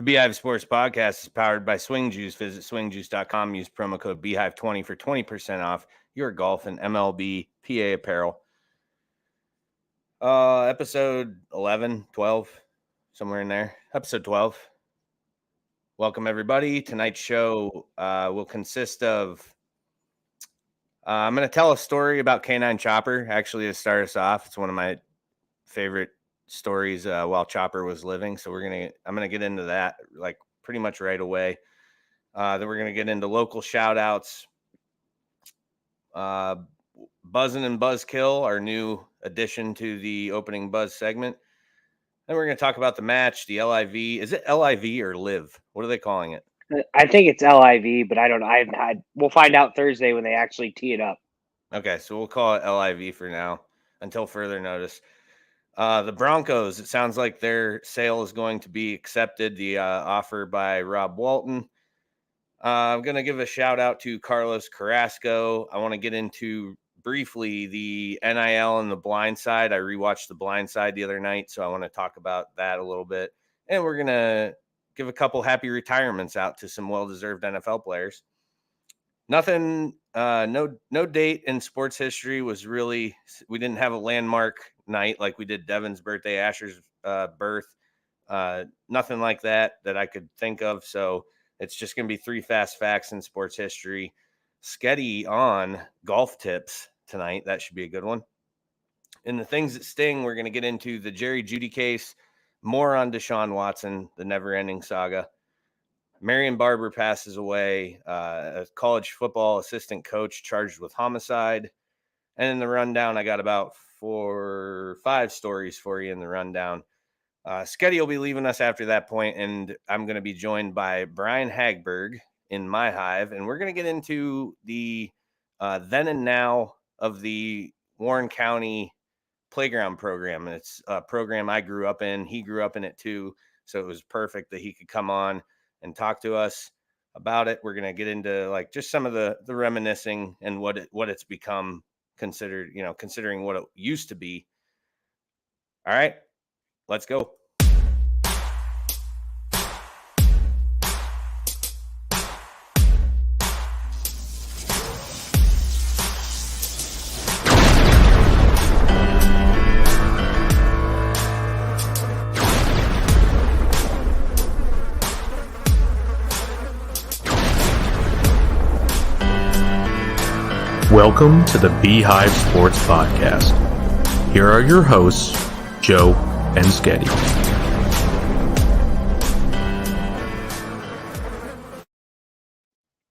Beehive Sports Podcast is powered by Swing Juice. Visit swingjuice.com. Use promo code Beehive20 for 20% off your golf and MLB PA apparel. Episode 11, 12, somewhere in there. Episode 12. Welcome, everybody. Tonight's show will consist of I'm going to tell a story about Canine Chopper, actually, to start us off. It's one of my favorite stories while Chopper was living. So I'm going to get into that like pretty much right away. Then we're going to get into local shout outs. Buzzin' and Buzzkill, our new addition to the opening Buzz segment. Then we're going to talk about the match, the LIV. Is it LIV or Live? What are they calling it? I think it's LIV, but I don't know. We'll find out Thursday when they actually tee it up. Okay, so we'll call it LIV for now until further notice. The Broncos, it sounds like their sale is going to be accepted, the offer by Rob Walton. I'm going to give a shout out to Carlos Carrasco. I want to get into briefly the NIL and the Blind Side. I rewatched the Blind Side the other night, so I want to talk about that a little bit. And we're going to give a couple happy retirements out to some well-deserved NFL players. Nothing, no date in sports history was really, we didn't have a landmark night like we did Devin's birthday, Asher's birth. Nothing like that I could think of. So it's just going to be 3 fast facts in sports history. Sketty on golf tips tonight. That should be a good one. And the things that sting, we're going to get into the Jerry Jeudy case, more on Deshaun Watson, the never-ending saga. Marion Barber passes away, a college football assistant coach charged with homicide. And in the rundown, I got about 4 or 5 stories for you in the rundown. Sketty will be leaving us after that point, and I'm going to be joined by Brian Hagberg in my hive, and we're going to get into the then and now of the Warren County Playground Program. It's a program I grew up in. He grew up in it too, so it was perfect that he could come on and talk to us about it. We're going to get into like just some of the reminiscing and what it's become considered, considering what it used to be. All right, let's go. Welcome to the Beehive Sports Podcast. Here are your hosts, Joe and Sketty.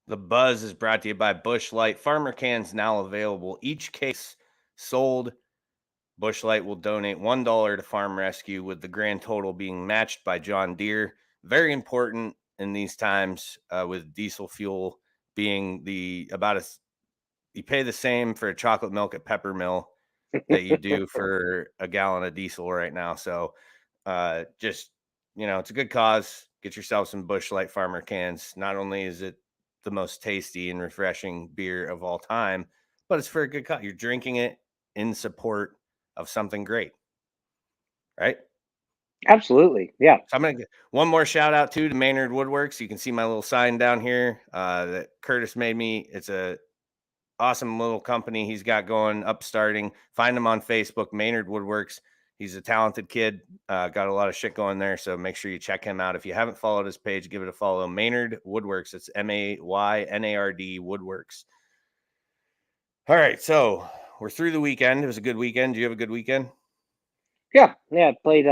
The Buzz is brought to you by Busch Light. Farmer cans now available. Each case sold. Busch Light will donate $1 to Farm Rescue, with the grand total being matched by John Deere. Very important in these times, with diesel fuel being you pay the same for a chocolate milk at Peppermill that you do for a gallon of diesel right now. So it's a good cause. Get yourself some Busch Light Farmer cans. Not only is it the most tasty and refreshing beer of all time, but it's for a good cause. You're drinking it in support of something great, right? Absolutely, yeah. So I'm going to get one more shout out to Maynard Woodworks. You can see my little sign down here that Curtis made me. It's a awesome little company he's got going, upstarting. Find him on Facebook, Maynard Woodworks. He's a talented kid, got a lot of shit going there, so make sure you check him out. If you haven't followed his page, give it a follow. Maynard Woodworks. It's MAYNARD Woodworks. All right, so we're through the weekend. It was a good weekend. Did you have a good weekend? Yeah. I played.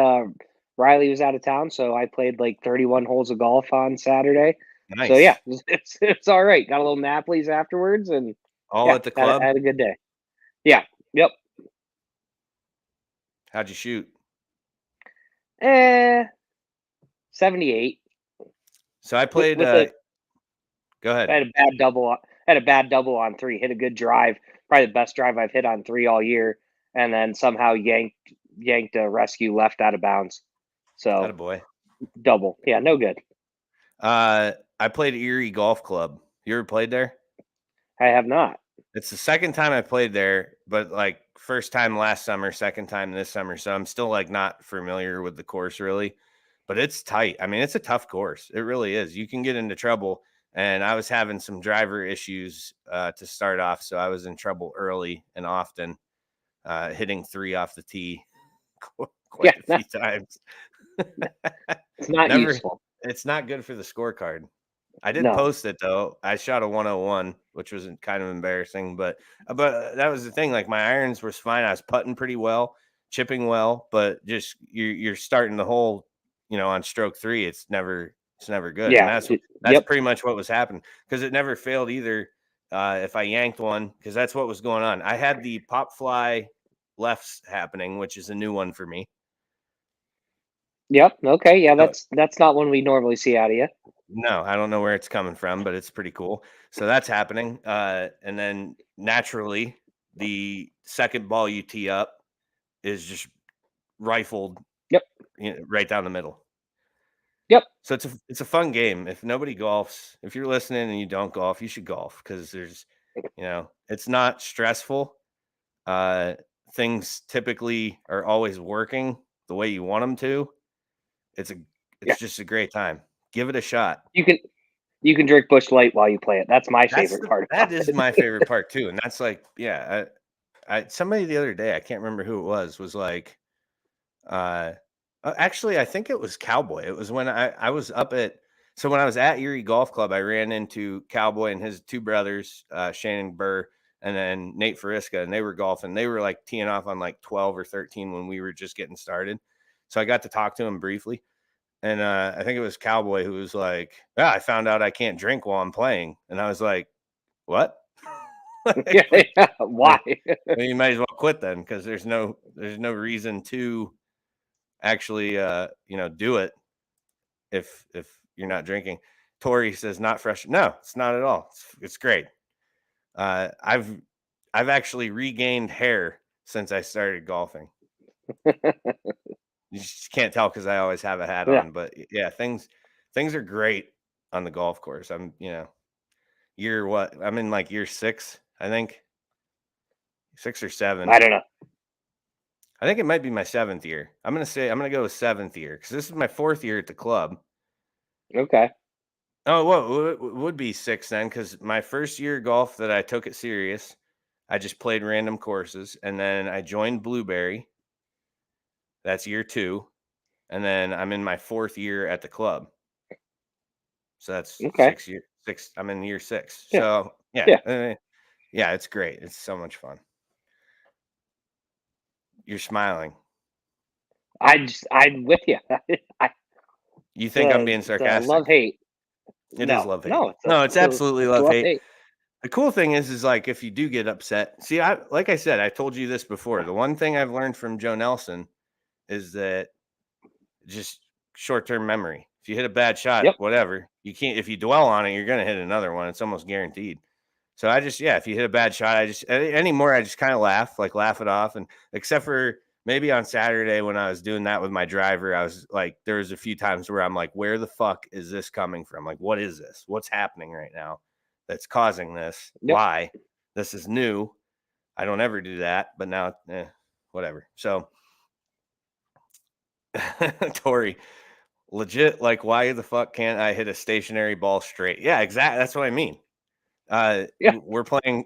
Riley was out of town, so I played like 31 holes of golf on Saturday. Nice. So yeah, it's all right. Got a little Napoli's afterwards, and at the club. Had a good day. Yeah. Yep. How'd you shoot? 78. So I played. Go ahead. I had a bad double on 3. Hit a good drive, probably the best drive I've hit on 3 all year, and then somehow yanked a rescue left out of bounds. So attaboy. Double. Yeah, no good. I played Erie Golf Club. You ever played there? I have not. It's the second time I played there, but like first time last summer, second time this summer. So I'm still like not familiar with the course really. but it's tight. I mean, it's a tough course. It really is. You can get into trouble. And I was having some driver issues to start off, so I was in trouble early and often, hitting 3 off the tee quite a few times. It's not useful. It's not good for the scorecard. I did No. post it though. I shot a 101, which was kind of embarrassing, but that was the thing. Like my irons was fine. I was putting pretty well, chipping well, but just you're starting the hole, on stroke 3. It's never good. Yeah, And that's pretty much what was happening, because it never failed either. If I yanked one, because that's what was going on. I had the pop fly lefts happening, which is a new one for me. Yep. Okay. Yeah, that's not one we normally see out of you. No, I don't know where it's coming from, but it's pretty cool. So that's happening. And then naturally, the second ball you tee up is just rifled Yep. Right down the middle. Yep. So it's a fun game. If nobody golfs, if you're listening and you don't golf, you should golf, because there's, it's not stressful. Things typically are always working the way you want them to. It's just a great time. Give it a shot. You can drink Busch Light while you play it. That's my favorite part. That is my favorite part too. And that's like, yeah, somebody the other day, I can't remember who it was like, actually, I think it was Cowboy. It was when I was when I was at Erie Golf Club, I ran into Cowboy and his two brothers, Shannon Burr and then Nate Fariska, and they were golfing. They were like teeing off on like 12 or 13 when we were just getting started. So I got to talk to him briefly. And I think it was Cowboy who was like, I found out I can't drink while I'm playing. And I was like, what? Why? Well, you might as well quit then, because there's no reason to actually do it if you're not drinking. Tori says not fresh. No, it's not at all. It's great. I've actually regained hair since I started golfing. You just can't tell because I always have a hat on, but yeah, things are great on the golf course. I'm year what? I'm in like year 6, I think. 6 or 7. I don't know. I think it might be my 7th year. I'm gonna go with 7th year, because this is my 4th year at the club. Okay. Oh, well, it would be 6 then, because my first year of golf that I took it serious, I just played random courses, and then I joined Blueberry. That's year 2, and then I'm in my 4th year at the club. So that's 6 years. 6. I'm in year 6. Yeah. So yeah, it's great. It's so much fun. You're smiling. I'm with you. You think I'm being sarcastic? Love hate. It is love hate. No, it's absolutely love hate. The cool thing is like, if you do get upset, see, like I said, I told you this before. The one thing I've learned from Joe Nelson is that just short-term memory. If you hit a bad shot, whatever, you can't. If you dwell on it, you're gonna hit another one. It's almost guaranteed. So if you hit a bad shot, anymore, I just kind of laugh it off. And except for maybe on Saturday when I was doing that with my driver, I was like, there was a few times where I'm like, where the fuck is this coming from? Like, what is this? What's happening right now that's causing this? Why? This is new. I don't ever do that, but now, whatever. So, Tori, legit, like, why the fuck can't I hit a stationary ball straight? Yeah, exactly. That's what I mean. We're playing,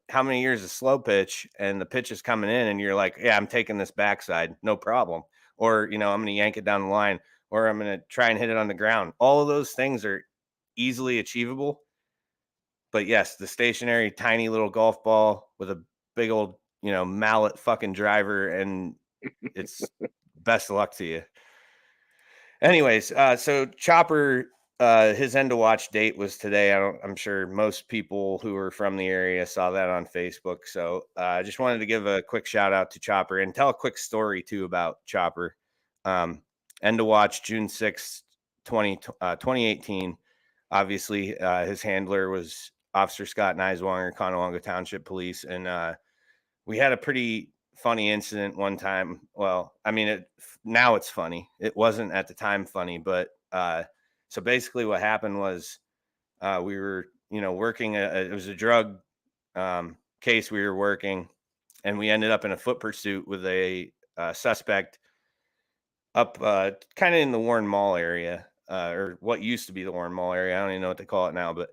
how many years of slow pitch, and the pitch is coming in, and you're like, yeah, I'm taking this backside, no problem. Or, I'm going to yank it down the line, or I'm going to try and hit it on the ground. All of those things are easily achievable. But yes, the stationary, tiny little golf ball with a big old, mallet fucking driver, and it's best of luck to you. Anyways, so Chopper, his end of watch date was today. I'm sure most people who are from the area saw that on Facebook. So I just wanted to give a quick shout out to Chopper and tell a quick story too about Chopper. End of watch June 6th, 2018. Obviously, his handler was Officer Scott Neiswanger, Conowanga Township Police, and we had a pretty funny incident one time. Well, I mean, now it's funny. It wasn't at the time funny, but so basically what happened was we were, working. It was a drug case we were working, and we ended up in a foot pursuit with a suspect up kind of in the Warren Mall area, or what used to be the Warren Mall area. I don't even know what they call it now, but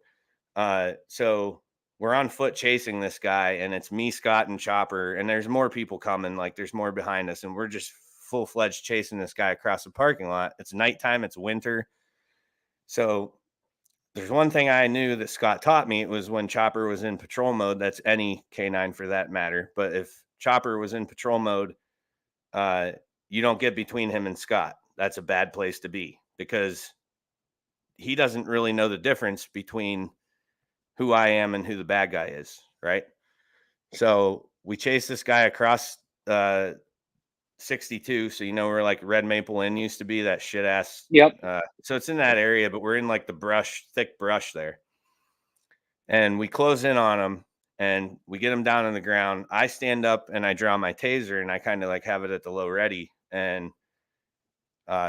so we're on foot chasing this guy, and it's me, Scott, and Chopper, and there's more people coming. Like there's more behind us, and we're just full-fledged chasing this guy across the parking lot. It's nighttime, it's winter. So there's one thing I knew that Scott taught me. It was when Chopper was in patrol mode. That's any K9 for that matter. But if Chopper was in patrol mode, you don't get between him and Scott. That's a bad place to be because he doesn't really know the difference between who I am and who the bad guy is, right? So we chase this guy across 62. So, where like Red Maple Inn used to be, that shit ass. Yep. So it's in that area, but we're in like the thick brush there. And we close in on him and we get him down on the ground. I stand up and I draw my taser and I kind of like have it at the low ready. And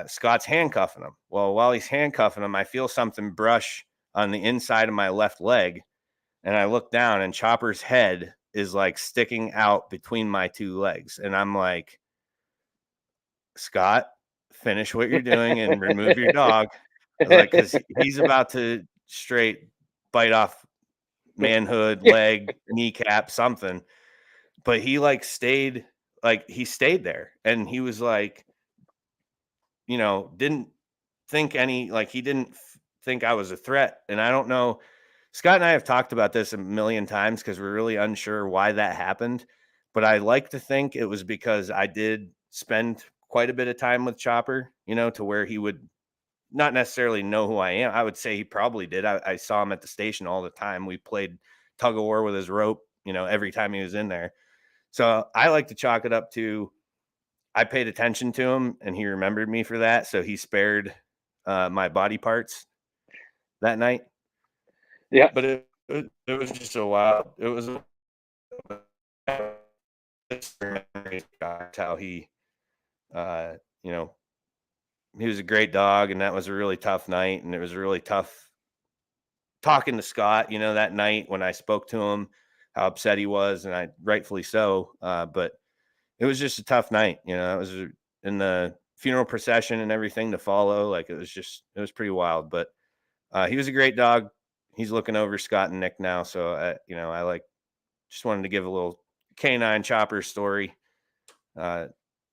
Scott's handcuffing him. Well, while he's handcuffing him, I feel something brush on the inside of my left leg. And I look down and Chopper's head is like sticking out between my two legs. And I'm like, Scott, finish what you're doing and remove your dog. I was like, because he's about to straight bite off manhood, leg, kneecap, something. But he stayed there. And he was like, didn't think he didn't think I was a threat. And I don't know. Scott and I have talked about this a million times because we're really unsure why that happened. But I like to think it was because I did spend quite a bit of time with Chopper, to where he would not necessarily know who I am. I would say he probably did. I saw him at the station all the time. We played tug of war with his rope, every time he was in there. So I like to chalk it up to I paid attention to him and he remembered me for that. So he spared my body parts that night. Yeah. But it was just so wild. It was how he, he was a great dog, and that was a really tough night. And it was really tough talking to Scott, that night when I spoke to him, how upset he was, and rightfully so. But it was just a tough night. It was in the funeral procession and everything to follow. Like it was pretty wild, but he was a great dog. He's looking over Scott and Nick now. So I just wanted to give a little canine Chopper story.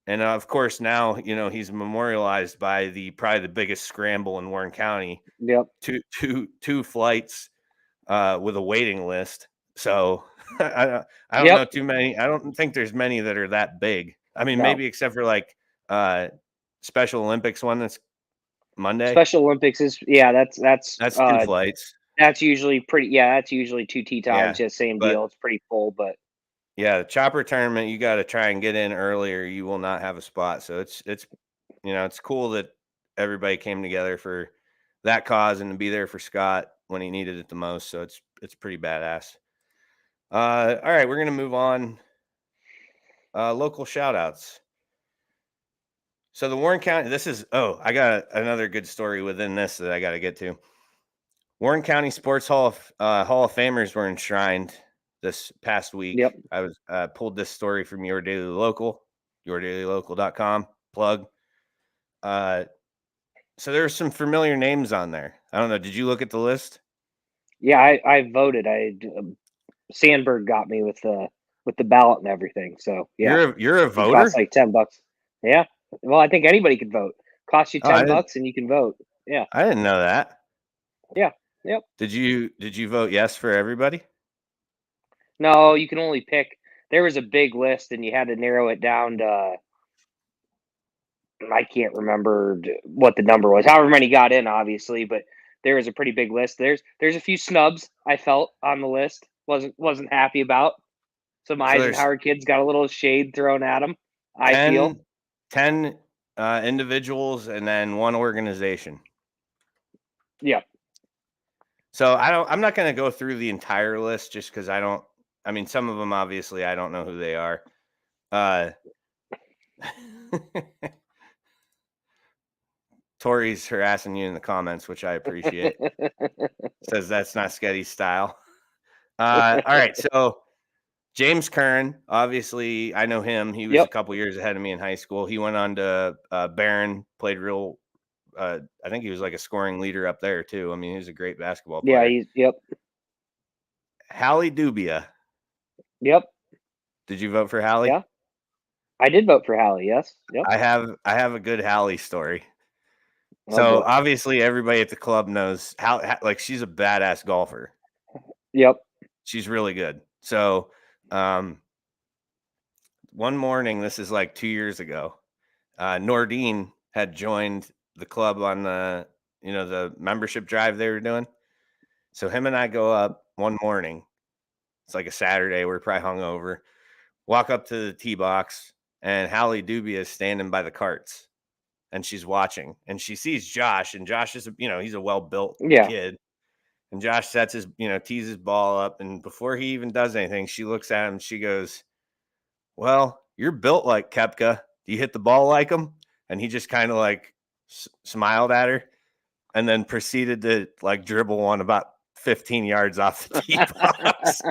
And of course now, he's memorialized by probably the biggest scramble in Warren County. Yep. Two flights with a waiting list. So I don't know too many. I don't think there's many that are that big. I mean, maybe except for Special Olympics one that's Monday. Special Olympics is that's 2 flights. That's usually pretty. Yeah, that's usually 2 tee times. Yeah, same deal. It's pretty full, but yeah, the Chopper tournament, you got to try and get in earlier. You will not have a spot. So it's cool that everybody came together for that cause and to be there for Scott when he needed it the most. So it's pretty badass. All right, we're gonna move on. Local shout outs. So the Warren County, I got another good story within this that I got to get to. Warren County Sports Hall of Famers were enshrined this past week. Yep. I was pulled this story from Your Daily Local, yourdailylocal.com plug. So there's some familiar names on there. I don't know. Did you look at the list? Yeah, I voted. Sandberg got me with the ballot and everything. So yeah, you're a voter. It costs like $10. Yeah. Well, I think anybody can vote. Costs you $10 and you can vote. Yeah. I didn't know that. Yeah. Yep. Did you vote yes for everybody? No, you can only pick. There was a big list, and you had to narrow it down to. I can't remember what the number was. However many got in, obviously, but there was a pretty big list. There's a few snubs I felt on the list. Wasn't happy about. Some Eisenhower kids got a little shade thrown at them. I feel 10 individuals and then one organization. Yeah. So I'm not going to go through the entire list just because some of them obviously I don't know who they are. Tori's harassing you in the comments, which I appreciate. Says that's not Sketty's style. All right, so James Curran, obviously, I know him. He was a couple years ahead of me in high school. He went on to Barron, played real. I think he was like a scoring leader up there too. I mean, he was a great basketball player. Yeah, Hallie Dubia. Yep. Did you vote for Hallie? Yeah, I did vote for Hallie. Yes. Yep. I have a good Hallie story. Oh, So boy. obviously, everybody at the club knows how like she's a badass golfer. Yep. She's really good. So, one morning, this is like 2 years ago, Nordine had joined the club on the membership drive they were doing. So him and I go up one morning. It's like a Saturday. We're probably hungover. Walk up to the tee box, and Hallie Dubia is standing by the carts, and she's watching. And she sees Josh, and Josh is, he's a well-built kid. And Josh sets tees his ball up, and before he even does anything, she looks at him. She goes, "Well, you're built like Koepka. Do you hit the ball like him?" And he just kind of like smiled at her, and then proceeded to like dribble one about 15 yards off the tee box.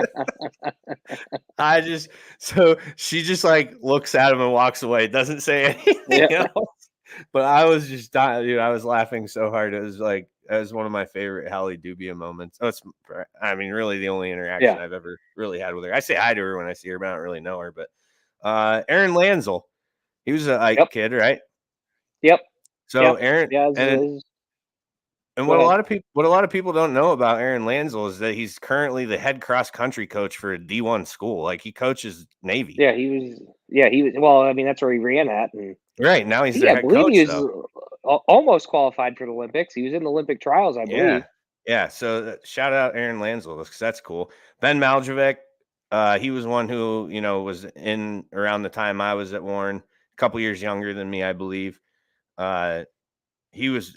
So she just like looks at him and walks away. Doesn't say anything else. But I was just dying, dude. I was laughing so hard. It was one of my favorite Hallie Dubia moments. Really the only interaction I've ever really had with her. I say hi to her when I see her, but I don't really know her. But Aaron Lanzel, he was an Ike kid, right? Yep. So Aaron, and what a lot of people don't know about Aaron Lanzel is that he's currently the head cross country coach for a D1 school. Like he coaches Navy. Yeah, he was. Yeah, he was. Well, I mean, that's where he ran at, and right now he's their head coach. He was almost qualified for the Olympics. He was in the Olympic trials, I believe. Yeah. So shout out Aaron Lanzel because that's cool. Ben Maljevic, he was one who was in around the time I was at Warren, a couple years younger than me, I believe. He was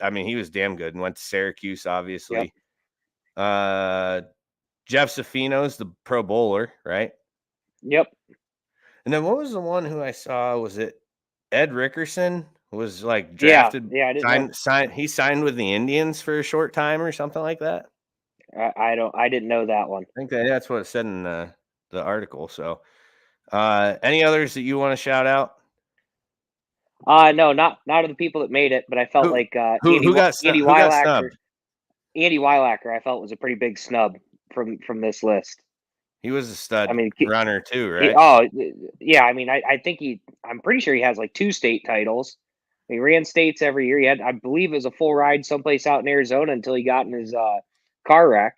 damn good and went to Syracuse, obviously. Yep. Jeff Safino's the Pro Bowler, right? Yep. And then what was the one who I saw? Was it Ed Rickerson? Was like drafted. Yeah, he signed with the Indians for a short time or something like that. I didn't know that one. I think that's what it said in the article. So, any others that you want to shout out? No, not of the people that made it, but I felt like Andy Weilacker. Andy Weilacker, I felt was a pretty big snub from this list. He was a stud runner too, right? I think I'm pretty sure he has like 2 state titles. He ran states every year. He had, I believe, it was a full ride someplace out in Arizona until he got in his car wreck.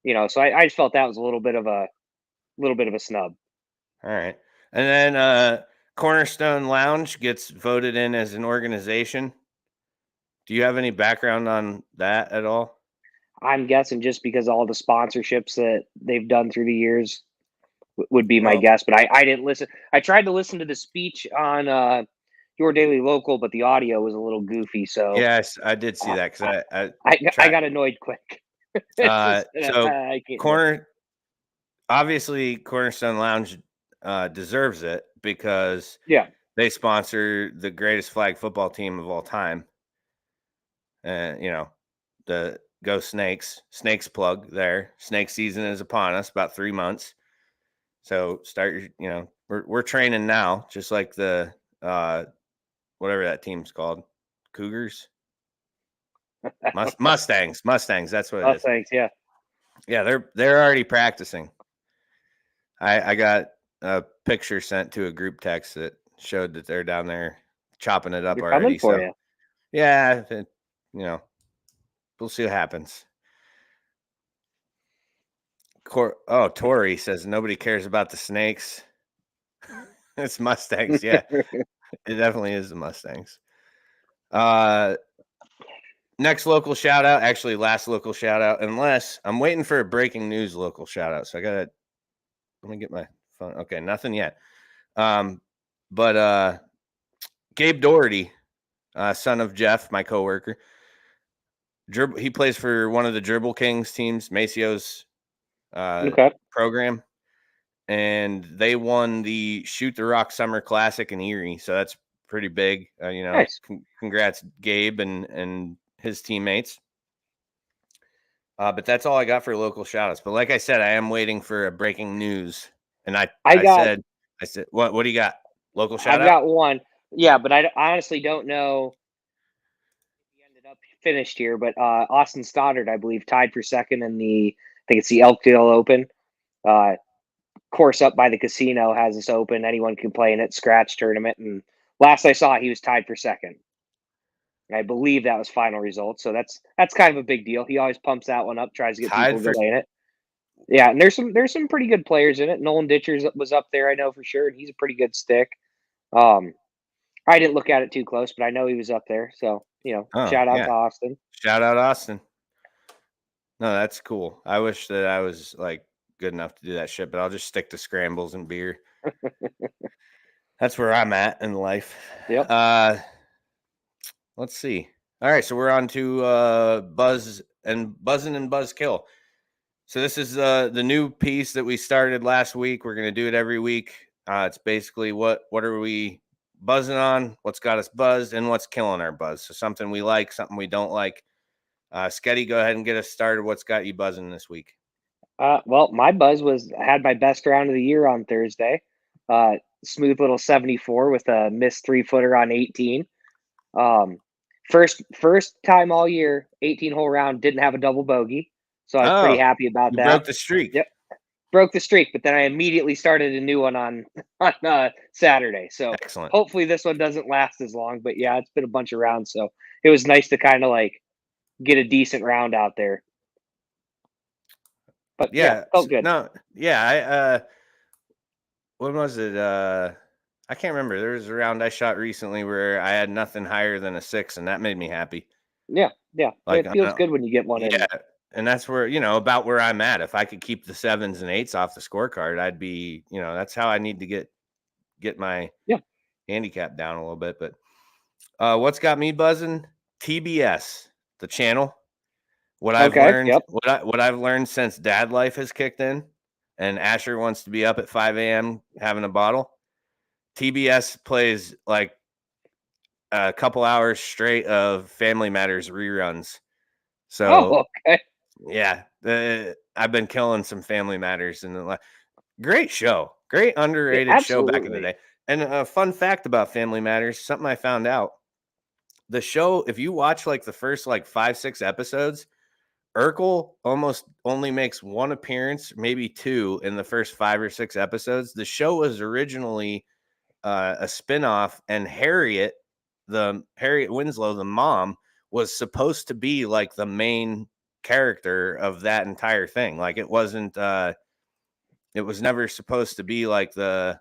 So I just felt that was a little bit of a snub. All right, and then Cornerstone Lounge gets voted in as an organization. Do you have any background on that at all? I'm guessing just because all the sponsorships that they've done through the years would be my guess, but I didn't listen. I tried to listen to the speech on Your Daily Local, but the audio was a little goofy. So yes, I did see that because I got annoyed quick. Obviously Cornerstone Lounge deserves it because they sponsor the greatest flag football team of all time. The Go Snakes. Snakes plug there. Snake season is upon us, about 3 months. So start we're training now, just like the whatever that team's called. Cougars? Mustangs. That's what it is. Mustangs, yeah. Yeah, they're already practicing. I got a picture sent to a group text that showed that they're down there chopping it up They're already. Coming for you. Yeah, we'll see what happens. Tori says nobody cares about the Snakes. It's Mustangs. Yeah, it definitely is the Mustangs. Next local shout out, actually last local shout out, unless I'm waiting for a breaking news local shout out. So let me get my phone. Okay, nothing yet. But Gabe Doherty, son of Jeff, my coworker, he plays for one of the Dribble Kings teams, Maceo's program, and they won the Shoot the Rock Summer Classic in Erie, so that's pretty big. Nice. Congrats, Gabe and his teammates. But that's all I got for local shout outs. But like I said, I am waiting for a breaking news And I got said, what do you got? Local shout I've out? got one. Yeah, but I honestly don't know if he ended up finished here. But Austin Stoddard, I believe, tied for second in I think it's the Elkdale Open. Course up by the casino has this open. Anyone can play in it, scratch tournament. And last I saw, he was tied for second. I believe that was final results. So that's kind of a big deal. He always pumps that one up, tries to get people to play in it. Yeah, and there's some pretty good players in it. Nolan Ditchers was up there, I know for sure, and he's a pretty good stick. I didn't look at it too close, but I know he was up there. So, shout out to Austin. Shout out Austin. No, that's cool. I wish that I was like good enough to do that shit, but I'll just stick to scrambles and beer. That's where I'm at in life. Yep. Let's see. All right, so we're on to Buzzin' and Buzzkill. So this is the new piece that we started last week. We're gonna do it every week. It's basically what are we buzzing on, what's got us buzzed, and what's killing our buzz. So something we like, something we don't like. Sketty, go ahead and get us started. What's got you buzzing this week? Well, my buzz I had my best round of the year on Thursday. Smooth little 74 with a missed 3-footer on 18. First time all year, 18-hole round, didn't have a double bogey. So I was pretty happy about that. Broke the streak. Yep. Broke the streak, but then I immediately started a new one on Saturday. So excellent. Hopefully this one doesn't last as long. But yeah, it's been a bunch of rounds. So it was nice to kind of like get a decent round out there. But yeah, felt good. No, yeah, when was it? I can't remember. There was a round I shot recently where I had nothing higher than a 6, and that made me happy. Yeah. Like, it feels good when you get one in. Yeah, and that's where, about where I'm at. If I could keep the 7s and 8s off the scorecard, I'd be, that's how I need to get my handicap down a little bit. But what's got me buzzing? TBS, the channel. What I've learned, what I've learned since dad life has kicked in, and Asher wants to be up at 5 a.m. having a bottle. TBS plays like a couple hours straight of Family Matters reruns. So, yeah, I've been killing some Family Matters, and great show, great underrated show back in the day. And a fun fact about Family Matters, something I found out: the show, if you watch like the first like 5-6 episodes, Urkel almost only makes one appearance, maybe 2 in the first 5 or 6 episodes. The show was originally a spinoff, and Harriet Winslow, the mom, was supposed to be like the main character of that entire thing. Like it wasn't, it was never supposed to be like the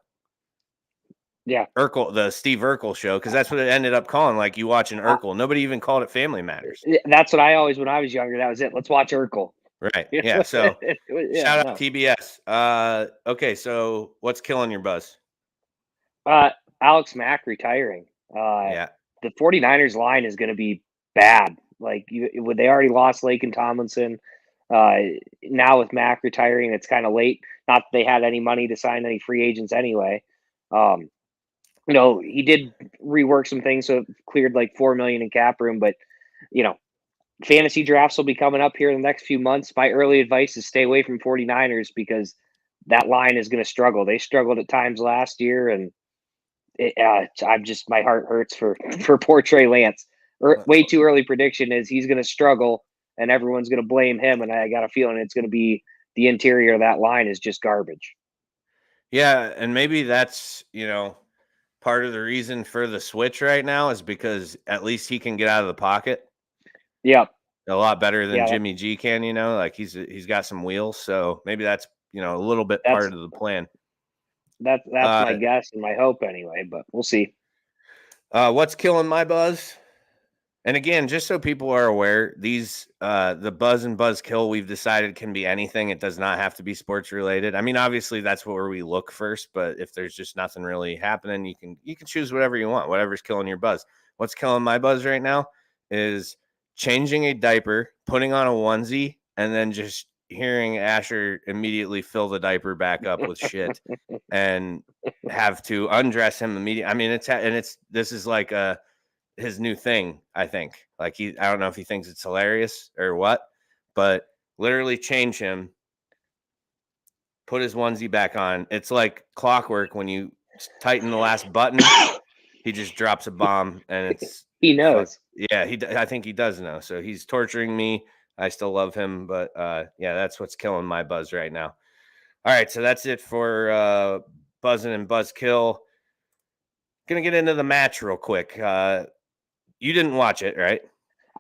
Urkel, the Steve Urkel show, because that's what it ended up calling. Like you watching Urkel, nobody even called it Family Matters. That's what I always, when I was younger, that was it. Let's watch Urkel. Right. Yeah. So shout out TBS. Okay. So what's killing your buzz? Alex Mack retiring. The 49ers line is going to be bad. Like they already lost Lake and Tomlinson. Now with Mack retiring, it's kind of late. Not that they had any money to sign any free agents anyway. He did rework some things, so it cleared like $4 million in cap room. But fantasy drafts will be coming up here in the next few months. My early advice is stay away from 49ers because that line is going to struggle. They struggled at times last year, and my heart hurts for poor Trey Lance. Way too early prediction is he's going to struggle, and everyone's going to blame him. And I got a feeling it's going to be the interior of that line is just garbage. Yeah, and maybe that's part of the reason for the switch right now is because at least he can get out of the pocket. Yeah, a lot better than Jimmy G can. Like he's got some wheels, so maybe that's a little bit part of the plan. That's my guess and my hope anyway, but we'll see. What's killing my buzz? And again, just so people are aware, these the buzz and buzz kill we've decided can be anything. It does not have to be sports related. I mean, obviously that's where we look first, but if there's just nothing really happening, you can choose whatever you want, whatever's killing your buzz. What's killing my buzz right now is changing a diaper, putting on a onesie, and then just hearing Asher immediately fill the diaper back up with shit and have to undress him immediately. I mean, this is like his new thing, I think. Like I don't know if he thinks it's hilarious or what, but literally change him, put his onesie back on. It's like clockwork. When you tighten the last button, he just drops a bomb, and it's he knows. Yeah, I think he does know. So he's torturing me. I still love him, but yeah, that's what's killing my buzz right now. All right, so that's it for buzzing and buzzkill. Gonna get into the match real quick. You didn't watch it, right?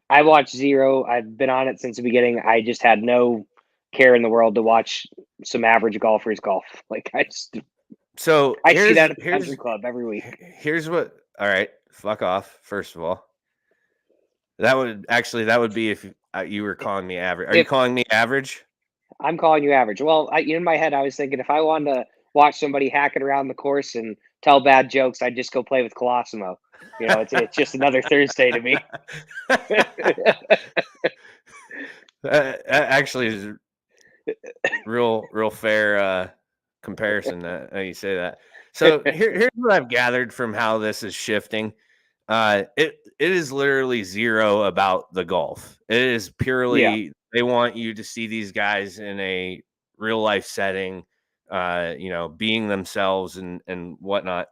I watched zero. I've been on it since the beginning. I just had no care in the world to watch some average golfers golf. Like I see that at the country club every week. Here's what. All right, fuck off. First of all, that would be if you were calling me average. Are you calling me average? I'm calling you average. Well, in my head, I was thinking if I wanted to watch somebody hacking around the course and tell bad jokes, I'd just go play with Colosimo. It's just another Thursday to me. Actually, is real fair comparison. That you say that. So here's what I've gathered from how this is shifting. It is literally zero about the golf. It is purely they want you to see these guys in a real life setting, being themselves and whatnot.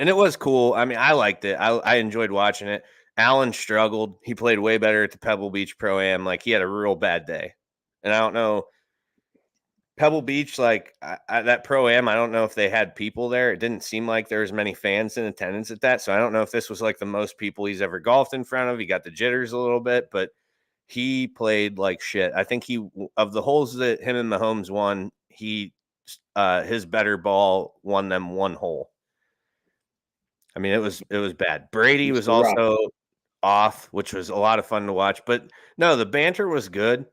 And it was cool. I mean, I liked it. I enjoyed watching it. Allen struggled. He played way better at the Pebble Beach Pro-Am. Like, he had a real bad day. And I don't know. Pebble Beach, like that Pro-Am, I don't know if they had people there. It didn't seem like there was many fans in attendance at that. So I don't know if this was like the most people he's ever golfed in front of. He got the jitters a little bit, but he played like shit. I think of the holes that him and Mahomes won, his better ball won them one hole. I mean, it was bad. Brady was also off, which was a lot of fun to watch. But no, the banter was good.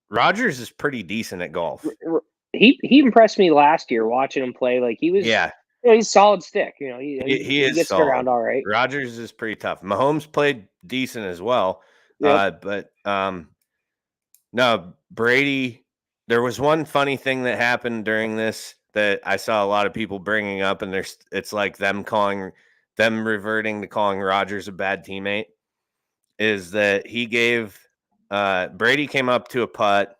Rogers is pretty decent at golf. He impressed me last year watching him play. Like he was, he's solid stick. He gets solid. Around all right. Rogers is pretty tough. Mahomes played decent as well. Yep. But no, Brady. There was one funny thing that happened during this that I saw a lot of people bringing up, and it's like them reverting to calling Rogers a bad teammate. Is that he gave Brady came up to a putt,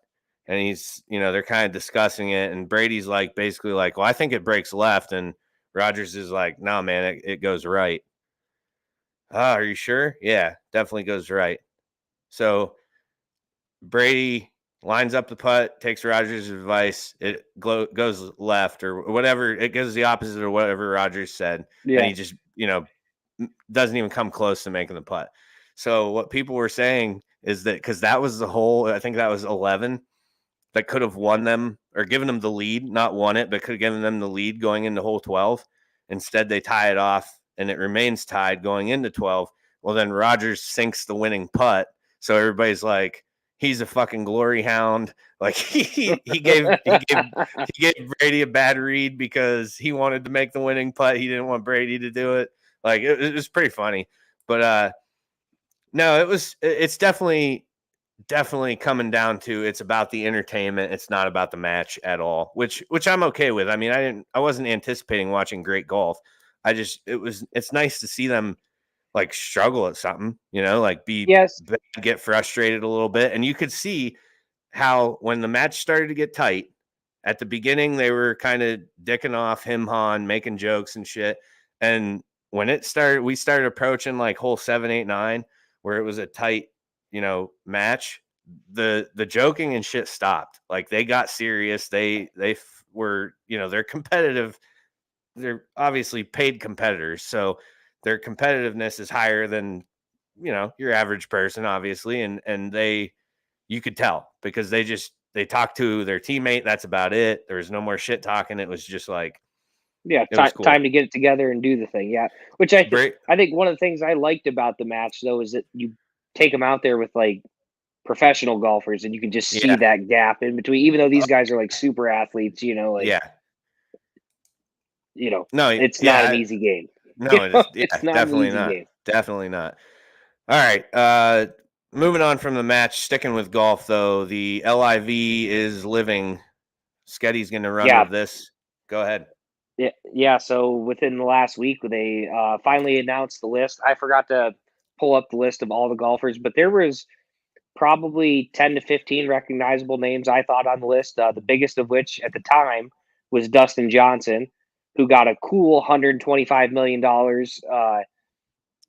and he's they're kind of discussing it, and Brady's like basically like, well, I think it breaks left, and Rogers is like, no, man, it goes right. Are you sure? Yeah, definitely goes right. So Brady lines up the putt, takes Rogers' advice. It goes left or whatever. It goes the opposite of whatever Rogers said. Yeah. And he just, doesn't even come close to making the putt. So what people were saying is that because that was the hole, I think that was 11 that could have won them or given them the lead, not won it, but could have given them the lead going into hole 12. Instead, they tie it off and it remains tied going into 12. Well, then Rogers sinks the winning putt. So everybody's like, he's a fucking glory hound. Like he gave Brady a bad read because he wanted to make the winning putt. He didn't want Brady to do it. Like it was pretty funny, but no, it's definitely coming down to it's about the entertainment. It's not about the match at all, which I'm okay with. I mean, I wasn't anticipating watching great golf. It's nice to see them like struggle at something, like get frustrated a little bit. And you could see how when the match started to get tight at the beginning, they were kind of dicking off him, making jokes and shit. And when we started approaching like hole 7, 8, 9, where it was a tight, match, the joking and shit stopped. Like they got serious. They were, they're competitive. They're obviously paid competitors. So their competitiveness is higher than, your average person, obviously. And you could tell because they talked to their teammate. That's about it. There was no more shit talking. It was just like, cool. Time to get it together and do the thing. Yeah. Which I think one of the things I liked about the match though, is that you take them out there with like professional golfers and you can just see that gap in between, even though these guys are like super athletes, no, it's not an easy game. No, it's not definitely not. Game. Definitely not. All right. Moving on from the match, sticking with golf though, the LIV is living. Sketty's going to run with this. Go ahead. Yeah. So within the last week, they finally announced the list. I forgot to pull up the list of all the golfers, but there was probably 10 to 15 recognizable names I thought on the list. The biggest of which at the time was Dustin Johnson, who got a cool $125 million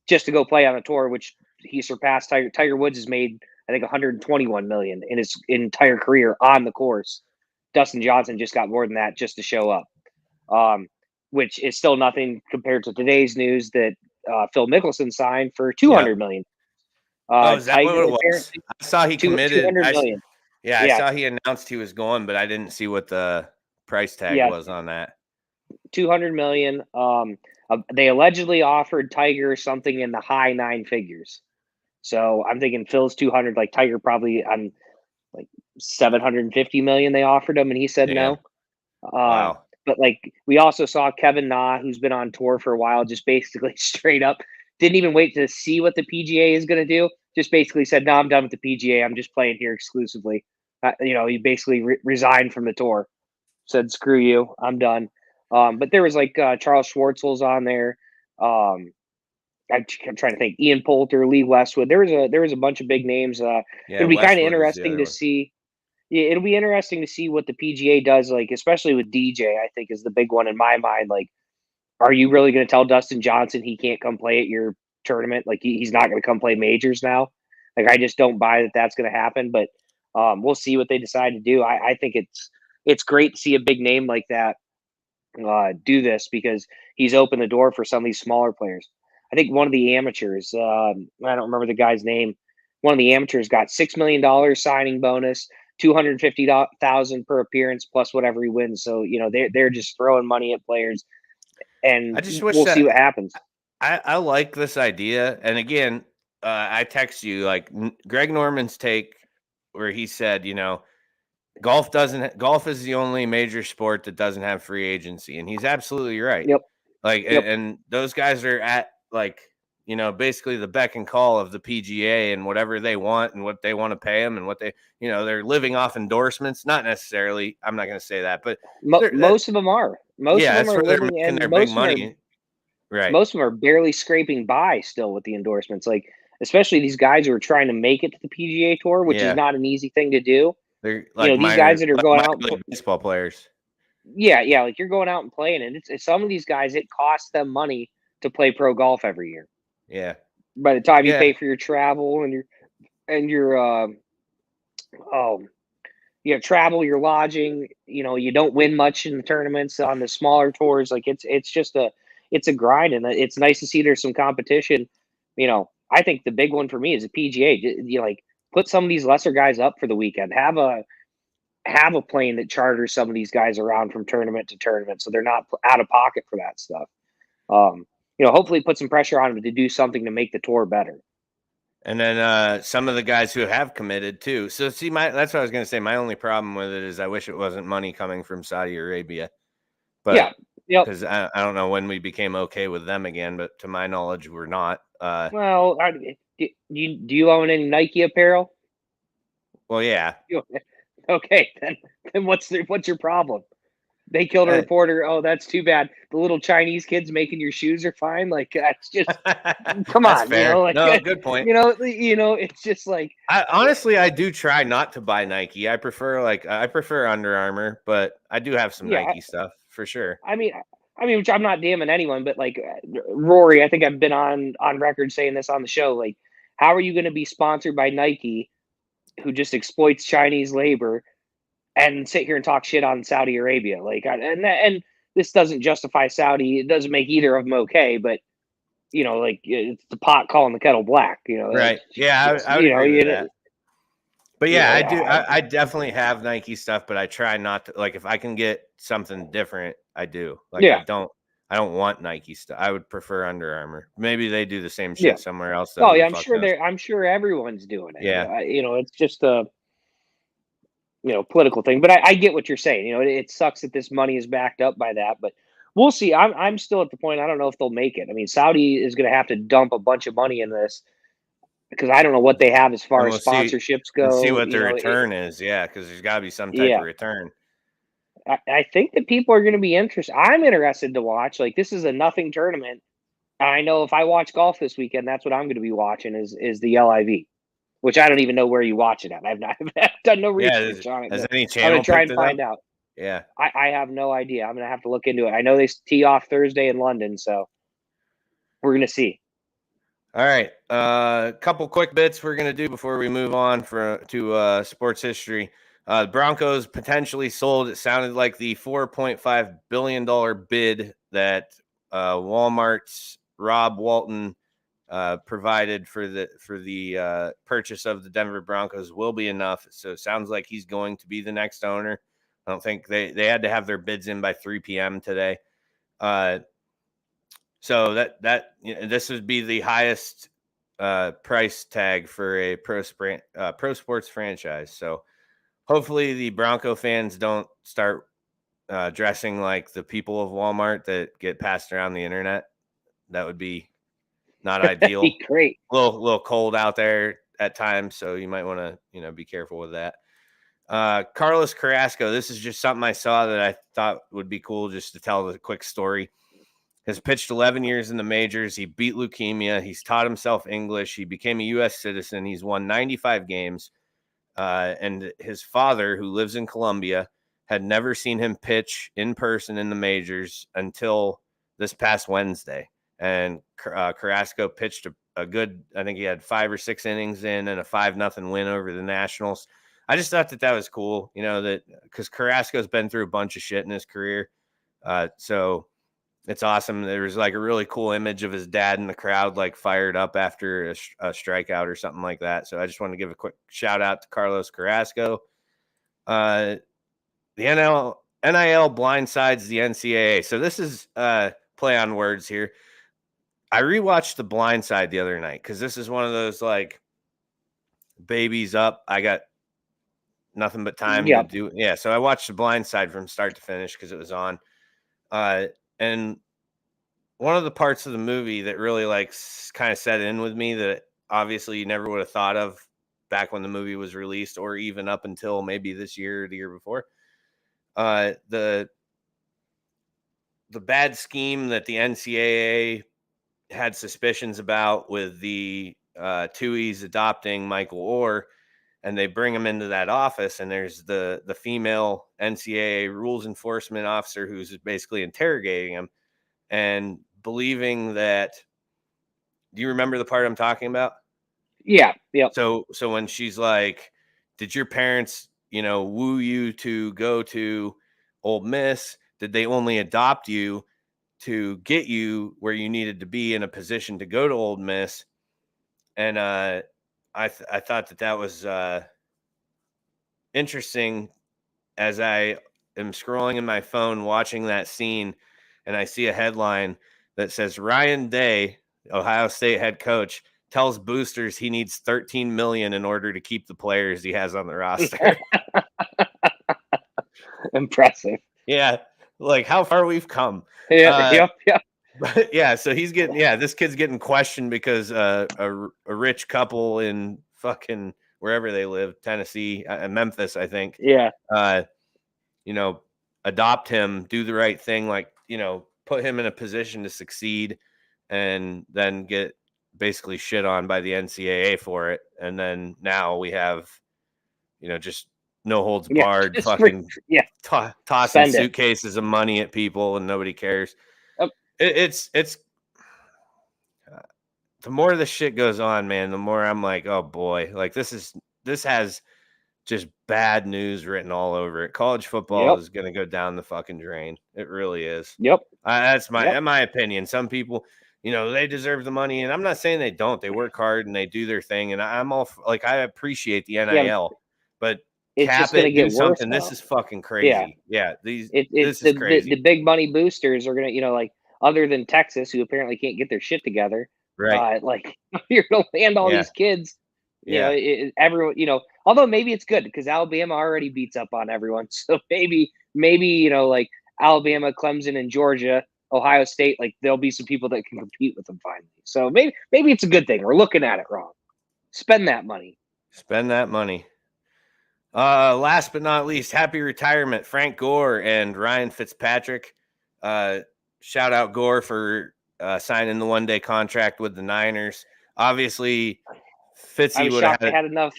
just to go play on the tour, which he surpassed Tiger. Tiger Woods has made, I think, 121 million in his entire career on the course. Dustin Johnson just got more than that just to show up, which is still nothing compared to today's news that Phil Mickelson signed for 200 million. Is that Tiger what it was? I saw he committed. 200 million. I saw he announced he was going, but I didn't see what the price tag was on that. 200 million. They allegedly offered Tiger something in the high 9 figures. So I'm thinking Phil's 200, like Tiger probably on like 750 million they offered him, and he said no. Wow. But like we also saw Kevin Na, who's been on tour for a while, just basically straight up didn't even wait to see what the PGA is going to do. Just basically said, "No, I'm done with the PGA. I'm just playing here exclusively." He basically resigned from the tour. Said, "Screw you, I'm done." But there was like Charles Schwartzel's on there. I'm trying to think. Ian Poulter, Lee Westwood. There was a bunch of big names. It'll be kind of interesting to see. Yeah, it'll be interesting to see what the PGA does, like especially with DJ. I think is the big one in my mind. Like, are you really going to tell Dustin Johnson he can't come play at your tournament? Like he's not going to come play majors now. Like I just don't buy that that's going to happen. But we'll see what they decide to do. I think it's great to see a big name like that do this because he's opened the door for some of these smaller players. I think one of the amateurs, I don't remember the guy's name. One of the amateurs got $6 million signing bonus, $250,000 per appearance plus whatever he wins. So they're just throwing money at players, and I just wish we'll see what happens. I like this idea, and again, I text you like Greg Norman's take where he said, golf is the only major sport that doesn't have free agency, and he's absolutely right. Yep. And those guys are at basically the beck and call of the PGA and whatever they want and what they want to pay them and what they, they're living off endorsements. Not necessarily. I'm not going to say that, but most of them are. Most of them are living and their big money. Right. Most of them are barely scraping by still with the endorsements. Like, especially these guys who are trying to make it to the PGA Tour, which is not an easy thing to do. They're like these guys that are going out like baseball players. Yeah, like you're going out and playing, and it's some of these guys, it costs them money to play pro golf every year. Yeah. By the time you pay for your travel and your travel, your lodging, you don't win much in the tournaments on the smaller tours. Like it's just it's a grind, and it's nice to see there's some competition. I think the big one for me is the PGA. Like put some of these lesser guys up for the weekend. Have a plane that charters some of these guys around from tournament to tournament, so they're not out of pocket for that stuff. Hopefully put some pressure on them to do something to make the tour better. And then some of the guys who have committed too. So see, that's what I was going to say. My only problem with it is I wish it wasn't money coming from Saudi Arabia. But because I don't know when we became okay with them again, but to my knowledge, we're not. Well, do you own any Nike apparel? Well, yeah. Okay, then what's your problem? They killed a reporter. Oh, that's too bad. The little Chinese kids making your shoes are fine. Like that's just come on. Fair. No, good point. It's just like I do try not to buy Nike. I prefer Under Armour, but I do have some Nike stuff for sure. I mean, which I'm not damning anyone, but like Rory, I think I've been on record saying this on the show. Like, how are you going to be sponsored by Nike, who just exploits Chinese labor, and sit here and talk shit on Saudi Arabia? Like, and this doesn't justify Saudi. It doesn't make either of them okay, but it's the pot calling the kettle black. Right? Yeah, I would agree with that. But yeah, I do. I definitely have Nike stuff, but I try not to. Like, if I can get something different, I do. Like, I don't want Nike stuff. I would prefer Under Armour. Maybe they do the same shit somewhere else. Oh yeah, I'm sure everyone's doing it. Yeah, it's just a political thing. But I get what you're saying. It sucks that this money is backed up by that, but we'll see. I'm still at the point. I don't know if they'll make it. I mean, Saudi is going to have to dump a bunch of money in this, because I don't know what they have as far as sponsorships go. See what the return is. Yeah, because there's got to be some type of return. I think that people are going to be interested. I'm interested to watch. Like, this is a nothing tournament. I know if I watch golf this weekend, that's what I'm going to be watching is the LIV. which I don't even know where you watch it at. I've done no research on it. Has But any I'm gonna channel try picked and it up? find out. Yeah. I have no idea. I'm gonna have to look into it. I know they tee off Thursday in London, so we're gonna see. All right. A couple quick bits we're going to do before we move on to sports history. The Broncos potentially sold. It sounded like the $4.5 billion bid that Walmart's Rob Walton provided for the purchase of the Denver Broncos will be enough. So it sounds like he's going to be the next owner. I don't think they had to have their bids in by 3 p.m. today. So this would be the highest price tag for a pro sports franchise. So hopefully the Bronco fans don't start dressing like the people of Walmart that get passed around the internet. That would be not That'd ideal. be great. A little cold out there at times, so you might want to be careful with that. Carlos Carrasco, this is just something I saw that I thought would be cool just to tell the quick story. Has pitched 11 years in the majors. He beat leukemia. He's taught himself English. He became a U.S. citizen. He's won 95 games. And his father, who lives in Colombia, had never seen him pitch in person in the majors until this past Wednesday. And Carrasco pitched a good, I think he had 5 or 6 innings in and a 5-0 win over the Nationals. I just thought that was cool, that because Carrasco's been through a bunch of shit in his career. So it's awesome. There was like a really cool image of his dad in the crowd, like fired up after a strikeout or something like that. So I just want to give a quick shout out to Carlos Carrasco. The NIL blindsides the NCAA. So this is play on words here. I rewatched The Blind Side the other night because this is one of those like babies up. I got nothing but time to do. Yeah. So I watched The Blind Side from start to finish because it was on. And one of the parts of the movie that really like kind of set in with me that obviously you never would have thought of back when the movie was released or even up until maybe this year or the year before. The bad scheme that the NCAA had suspicions about with the Tuohys adopting Michael Orr, and they bring him into that office, and there's the female NCAA rules enforcement officer who's basically interrogating him and believing that. Do you remember the part I'm talking about? Yeah. So when she's like, did your parents, woo you to go to Ole Miss? Did they only adopt you to get you where you needed to be in a position to go to Ole Miss? And I thought that was interesting as I am scrolling in my phone watching that scene, and I see a headline that says Ryan Day, Ohio State head coach, tells boosters he needs $13 million in order to keep the players he has on the roster. Impressive. Yeah, like how far we've come. Yep. But yeah, so this kid's getting questioned because a rich couple in fucking wherever they live, Tennessee, Memphis, I think. Yeah. Adopt him, do the right thing, like, put him in a position to succeed, and then get basically shit on by the NCAA for it. And then now we have, just no holds barred, fucking tossing suitcases of money at people and nobody cares. It's the more this shit goes on, man, the more I'm like, oh boy, like this has just bad news written all over it. College football is going to go down the fucking drain. It really is. Yep. That's my opinion. Some people, they deserve the money, and I'm not saying they don't. They work hard and they do their thing, and I'm all like, I appreciate the NIL, but it's cap just going to get something. Worse this is fucking crazy. Yeah. This is crazy. The big money boosters are going to, like, other than Texas, who apparently can't get their shit together. Right. Like you're going to land all these kids. Everyone, although maybe it's good because Alabama already beats up on everyone. So maybe, like Alabama, Clemson, and Georgia, Ohio State, like there'll be some people that can compete with them finally. So maybe it's a good thing. We're looking at it wrong. Spend that money. Last but not least, happy retirement, Frank Gore and Ryan Fitzpatrick. Shout out Gore for signing the one-day contract with the Niners. Obviously, Fitzy was would shocked have they had enough.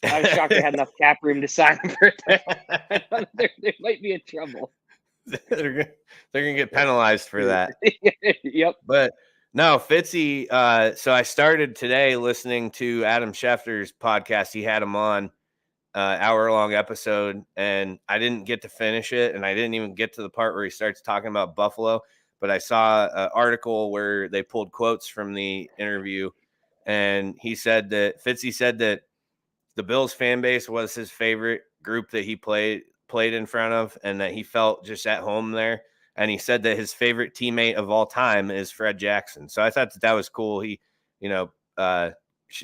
I was shocked they had enough cap room to sign him for that. They might be in trouble. they're gonna get penalized for that. Yep. But no, Fitzy. So I started today listening to Adam Schefter's podcast. He had him on, hour-long episode, and I didn't get to finish it, and I didn't even get to the part where he starts talking about Buffalo. But I saw an article where they pulled quotes from the interview, and he said that Fitzy said that the Bills fan base was his favorite group that he played in front of, and that he felt just at home there. And he said that his favorite teammate of all time is Fred Jackson. So I thought that was cool. He,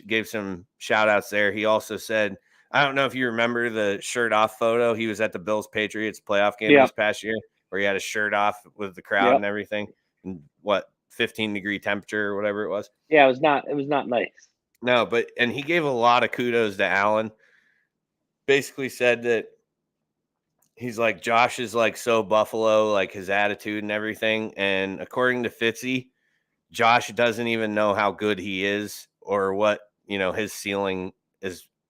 gave some shout outs there. He also said, I don't know if you remember the shirt off photo. He was at the Bills Patriots playoff game this past year where he had a shirt off with the crowd and everything. And 15-degree temperature or whatever it was. Yeah, it was not nice. No, and he gave a lot of kudos to Allen. Basically said that he's like, Josh is like so Buffalo, like his attitude and everything. And according to Fitzy, Josh doesn't even know how good he is or what, his ceiling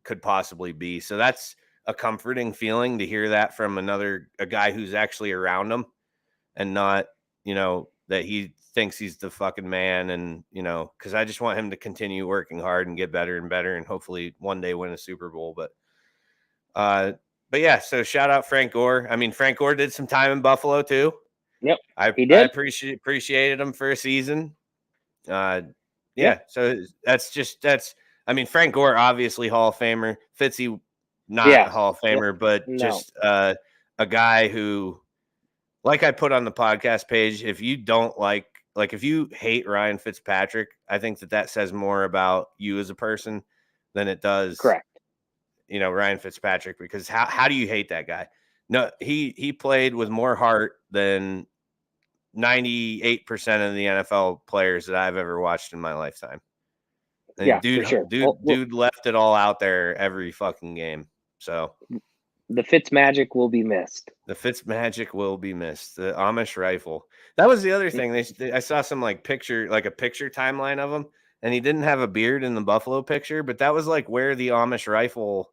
could possibly be. So that's a comforting feeling to hear that from a guy who's actually around him and not, that he thinks he's the fucking man. And, because I just want him to continue working hard and get better and better and hopefully one day win a Super Bowl. But yeah, so shout out Frank Gore. I mean, Frank Gore did some time in Buffalo too. Yep, he did. I appreciated him for a season. Yeah. So I mean, Frank Gore, obviously Hall of Famer. Fitzy, not Hall of Famer, but just a guy who, like I put on the podcast page, if you don't if you hate Ryan Fitzpatrick, I think that says more about you as a person than it does. Correct. Ryan Fitzpatrick, because how do you hate that guy? No, he played with more heart than 98% of the NFL players that I've ever watched in my lifetime. And for sure. Dude left it all out there every fucking game. So the Fitz magic will be missed. The Amish rifle. That was the other thing. I saw some a picture timeline of him, and he didn't have a beard in the Buffalo picture, but that was where the Amish rifle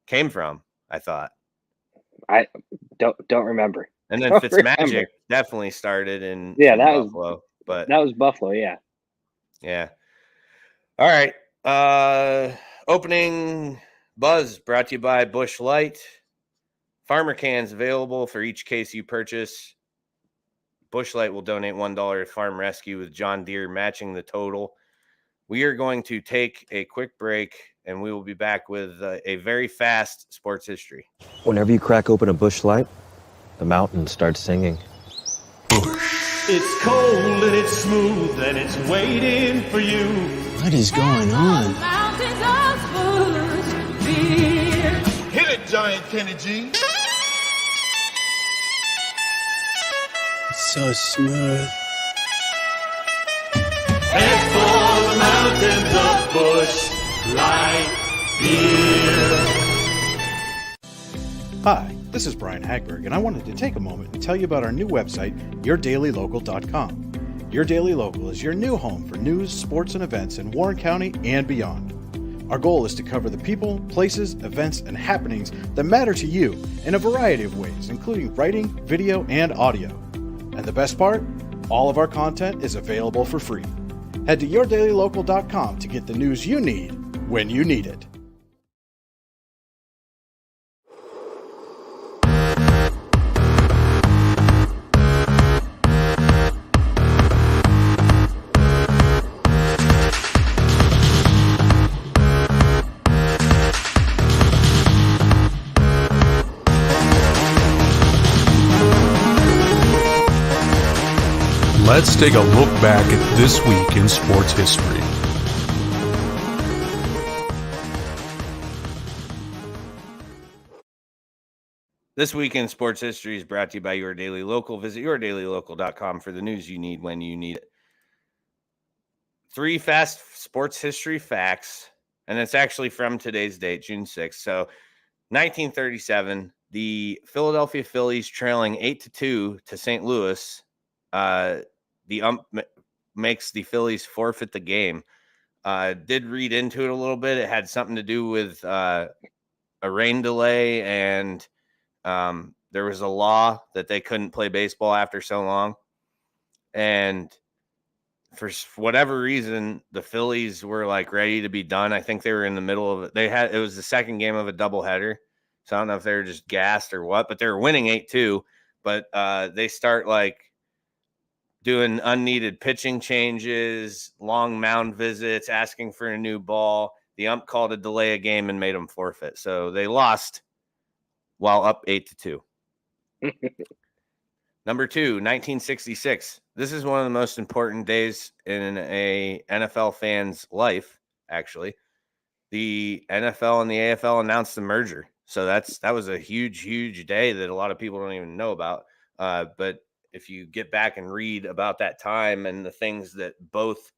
came from, I thought. I don't remember. And then Fitzmagic definitely started in Buffalo. But that was Buffalo, yeah. Yeah. All right. Opening buzz brought to you by Busch Light. Farmer cans available for each case you purchase. Busch Light will donate $1 to Farm Rescue with John Deere matching the total. We are going to take a quick break, and we will be back with a very fast sports history. Whenever you crack open a Busch Light, the mountain starts singing. Busch. It's cold and it's smooth and it's waiting for you. What is going on? Hit it, Giant Kenny G. It's so smooth. Head for the mountains of Busch Light Beer. Hi, this is Brian Hagberg, and I wanted to take a moment and tell you about our new website, yourdailylocal.com. Your Daily Local is your new home for news, sports, and events in Warren County and beyond. Our goal is to cover the people, places, events, and happenings that matter to you in a variety of ways, including writing, video, and audio. And the best part? All of our content is available for free. Head to yourdailylocal.com to get the news you need when you need it. Let's take a look back at this week in sports history. This week in sports history is brought to you by Your Daily Local. Visit yourdailylocal.com for the news you need when you need it. 3 fast sports history facts, and it's actually from today's date, June 6th. So 1937, the Philadelphia Phillies trailing 8-2 to St. Louis. The ump makes the Phillies forfeit the game. Did read into it a little bit. It had something to do with a rain delay, and there was a law that they couldn't play baseball after so long. And for whatever reason, the Phillies were like ready to be done. I think they were in the middle of it. It was the second game of a doubleheader. So I don't know if they were just gassed or what, but they were winning 8-2. But they start like doing unneeded pitching changes, long mound visits, asking for a new ball. The ump called a delay a game and made them forfeit. So they lost while up 8-2. Number 2, 1966. This is one of the most important days in a NFL fan's life, actually. The NFL and the AFL announced the merger. So that was a huge, huge day that a lot of people don't even know about. But if you get back and read about that time and the things that both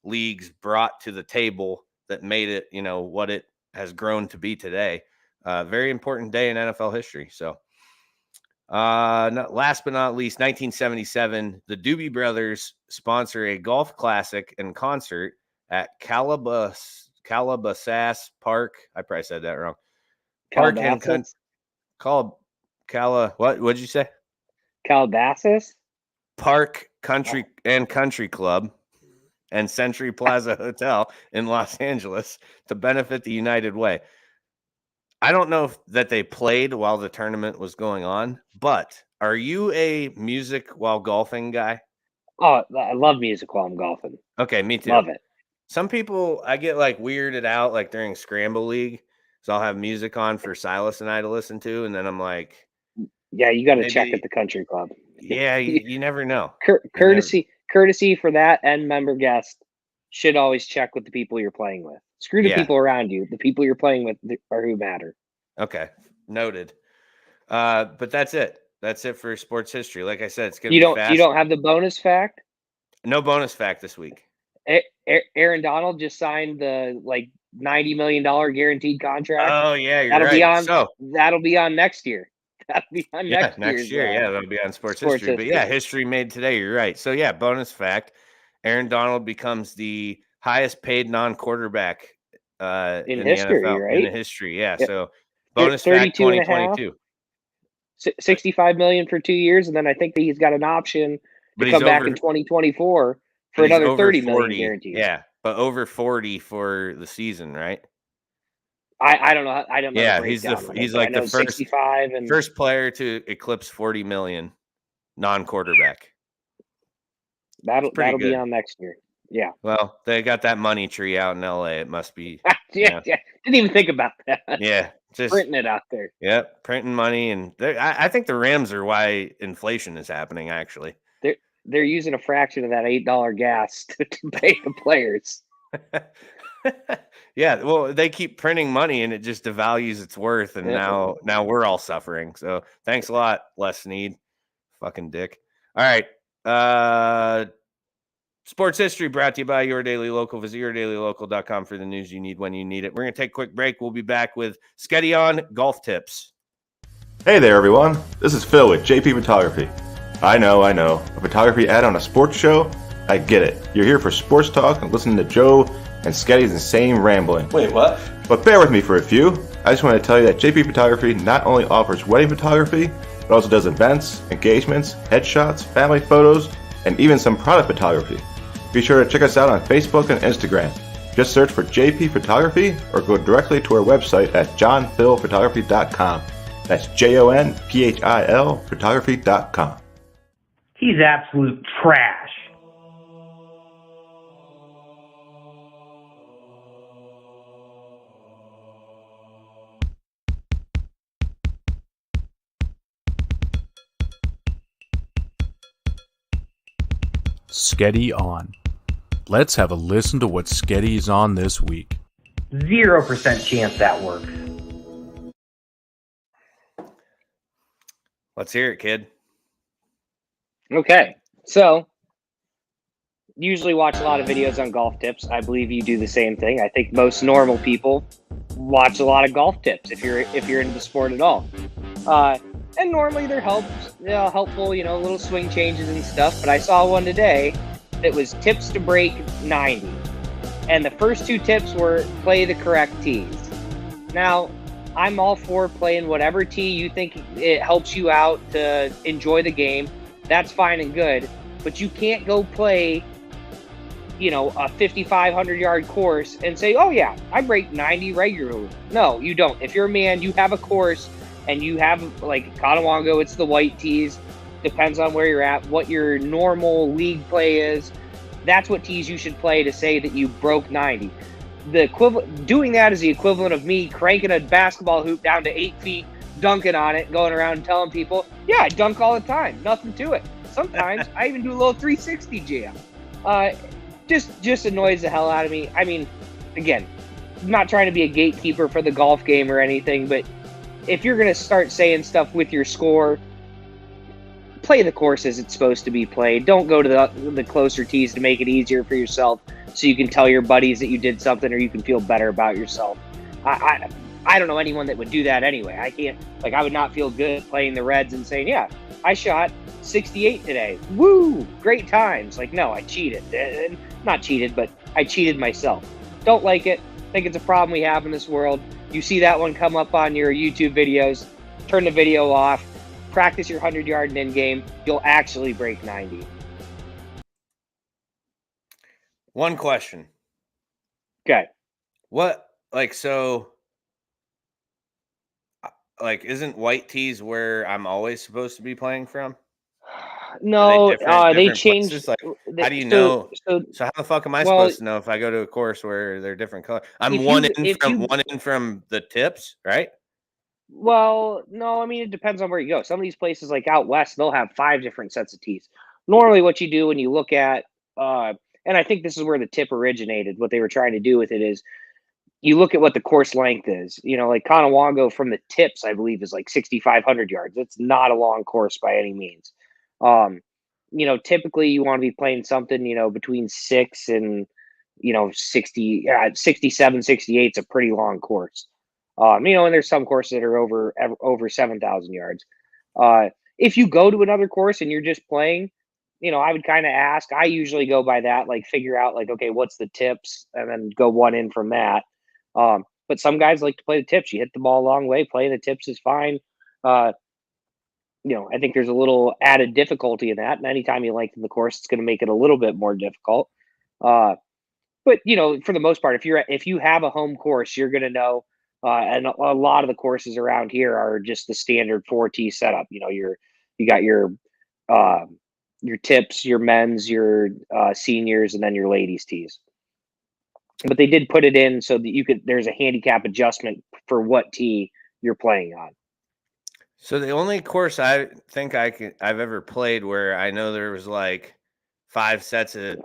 leagues brought to the table that made it, what it has grown to be today, very important day in NFL history. So last but not least, 1977, the Doobie Brothers sponsor a golf classic and concert at Calabasas Park. I probably said that wrong. Park and what did you say? Calabasas Park Country and Country Club and Century Plaza Hotel in Los Angeles to benefit the United Way. I don't know if that they played while the tournament was going on, but are you a music while golfing guy? Oh, I love music while I'm golfing. Okay, me too. Love it. Some people, I get like weirded out like during Scramble League. So I'll have music on for Silas and I to listen to. And then I'm like, yeah, you got to check at the country club. Yeah, you never know. Courtesy for that and member guest should always check with the people you're playing with. Screw the people around you. The people you're playing with are who matter. Okay, noted. But that's it. That's it for sports history. Like I said, it's gonna be fast. You don't have the bonus fact? No bonus fact this week. Aaron Donald just signed the $90 million guaranteed contract. Oh yeah, you're right. That'll be on next year. That'll be on next year. Yeah, that'll be on sports history. But yeah, history made today. You're right. So yeah, bonus fact: Aaron Donald becomes the highest paid non-quarterback in history, the NFL, right? In history, yeah. Yep. So bonus fact: 2022. 65 million for 2 years, and then I think that he's got an option to come back in 2024 for another 30 million guaranteed. Yeah, but over 40 for the season, right? I don't know. I don't know. Yeah, he's like the first player to eclipse 40 million non-quarterback. That'll be on next year. Yeah. Well, they got that money tree out in LA. It must be. yeah. Didn't even think about that. Yeah. Just printing it out there. Yep. Printing money. And I think the Rams are why inflation is happening, actually. They're using a fraction of that $8 gas to pay the players. Yeah. Well, they keep printing money and it just devalues its worth. And now we're all suffering. So thanks a lot, Les Snead. Fucking dick. All right. Sports history brought to you by Your Daily Local. Visit yourdailylocal.com for the news you need when you need it. We're going to take a quick break. We'll be back with Sketty on golf tips. Hey there, everyone. This is Phil with JP Photography. I know. A photography ad on a sports show? I get it. You're here for sports talk and listening to Joe and Sketty's insane rambling. Wait, what? But bear with me for a few. I just want to tell you that JP Photography not only offers wedding photography, but also does events, engagements, headshots, family photos, and even some product photography. Be sure to check us out on Facebook and Instagram. Just search for JP Photography or go directly to our website at johnphilphotography.com. That's JONPHIL photography.com. He's absolute trash. Sketty on. Let's have a listen to what Sketty's on this week. 0% chance that works. Let's hear it, kid. Okay. So, usually watch a lot of videos on golf tips. I believe you do the same thing. I think most normal people watch a lot of golf tips if you're into the sport at all. And normally they're helpful, little swing changes and stuff. But I saw one today that was tips to break 90. And the first 2 tips were play the correct tees. Now, I'm all for playing whatever tee you think it helps you out to enjoy the game. That's fine and good. But you can't go play, a 5,500-yard course and say, oh, yeah, I break 90 regularly. No, you don't. If you're a man, you have a course and you have, like Conowongo, it's the white tees. Depends on where you're at, what your normal league play is. That's what tees you should play to say that you broke 90. The equivalent, doing that is the equivalent of me cranking a basketball hoop down to 8 feet, dunking on it, going around and telling people, yeah, I dunk all the time. Nothing to it. Sometimes I even do a little 360 jam. Just annoys the hell out of me. I mean, again, I'm not trying to be a gatekeeper for the golf game or anything, but if you're going to start saying stuff with your score, play the course as it's supposed to be played. Don't go to the closer tees to make it easier for yourself so you can tell your buddies that you did something or you can feel better about yourself. I don't know anyone that would do that anyway. I can't, I would not feel good playing the Reds and saying, yeah, I shot 68 today. Woo, great times. No, I cheated. Not cheated, but I cheated myself. Don't like it. Think it's a problem we have in this world. You see that one come up on your YouTube videos, turn the video off, practice your 100-yard and in game. You'll actually break 90. One question. Okay. Isn't white tees where I'm always supposed to be playing from? No, they changed. Places? How do you know? So how the fuck am I supposed to know if I go to a course where they're different colors? I'm one in from the tips, right? Well, no, I mean, it depends on where you go. Some of these places, like out west, they'll have 5 different sets of tees. Normally, what you do when you look at, and I think this is where the tip originated, what they were trying to do with it is you look at what the course length is. Like Conowongo from the tips, I believe, is 6,500 yards. It's not a long course by any means. Typically you want to be playing something, between 6 and, 67, 68 is a pretty long course. And there's some courses that are over 7,000 yards. If you go to another course and you're just playing, I would kind of ask. I usually go by that, figure out okay, what's the tips, and then go one in from that. But some guys like to play the tips. You hit the ball a long way. Playing the tips is fine. I think there's a little added difficulty in that. And anytime you lengthen the course, it's going to make it a little bit more difficult. But for the most part, if you have a home course, you're going to know. And a lot of the courses around here are just the standard 4-tee setup. You got your tips, your men's, your seniors, and then your ladies' tees. But they did put it in so that there's a handicap adjustment for what tee you're playing on. So the only course I think I've ever played where I know there was 5 sets of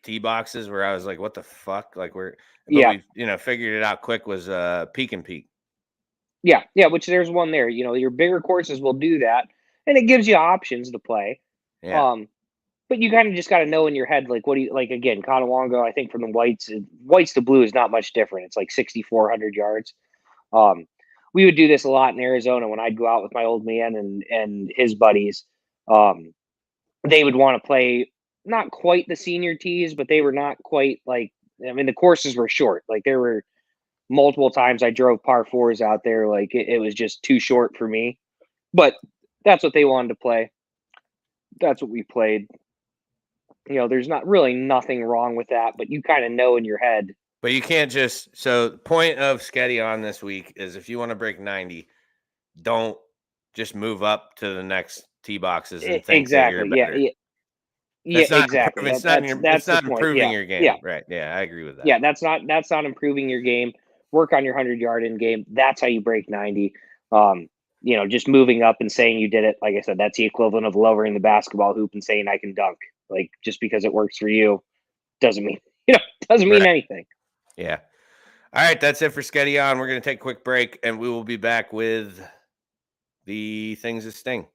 tee boxes where I was like, what the fuck? We figured it out quick was Peak and Peak. Yeah, which there's one there. Your bigger courses will do that, and it gives you options to play. Yeah. But you kind of just got to know in your head, what do you like? Again, Conowongo, I think from the whites to blue is not much different. It's 6,400 yards. We would do this a lot in Arizona when I'd go out with my old man and his buddies. They would want to play not quite the senior tees, but they were not quite the courses were short. There were multiple times I drove par 4s out there. It was just too short for me, but that's what they wanted to play. That's what we played. There's not really nothing wrong with that, but you kind of know in your head. But you can't so the point of Sketty on this week is if you want to break 90, don't just move up to the next tee boxes and think that you're better. Exactly. It's not improving your game. Yeah. Right. Yeah, I agree with that. Yeah, that's not improving your game. Work on your 100-yard in game. That's how you break 90. Just moving up and saying you did it, like I said, that's the equivalent of lowering the basketball hoop and saying I can dunk. Just because it works for you doesn't mean anything. Yeah. All right, that's it for Sketty On. We're going to take a quick break, and we will be back with the things that sting.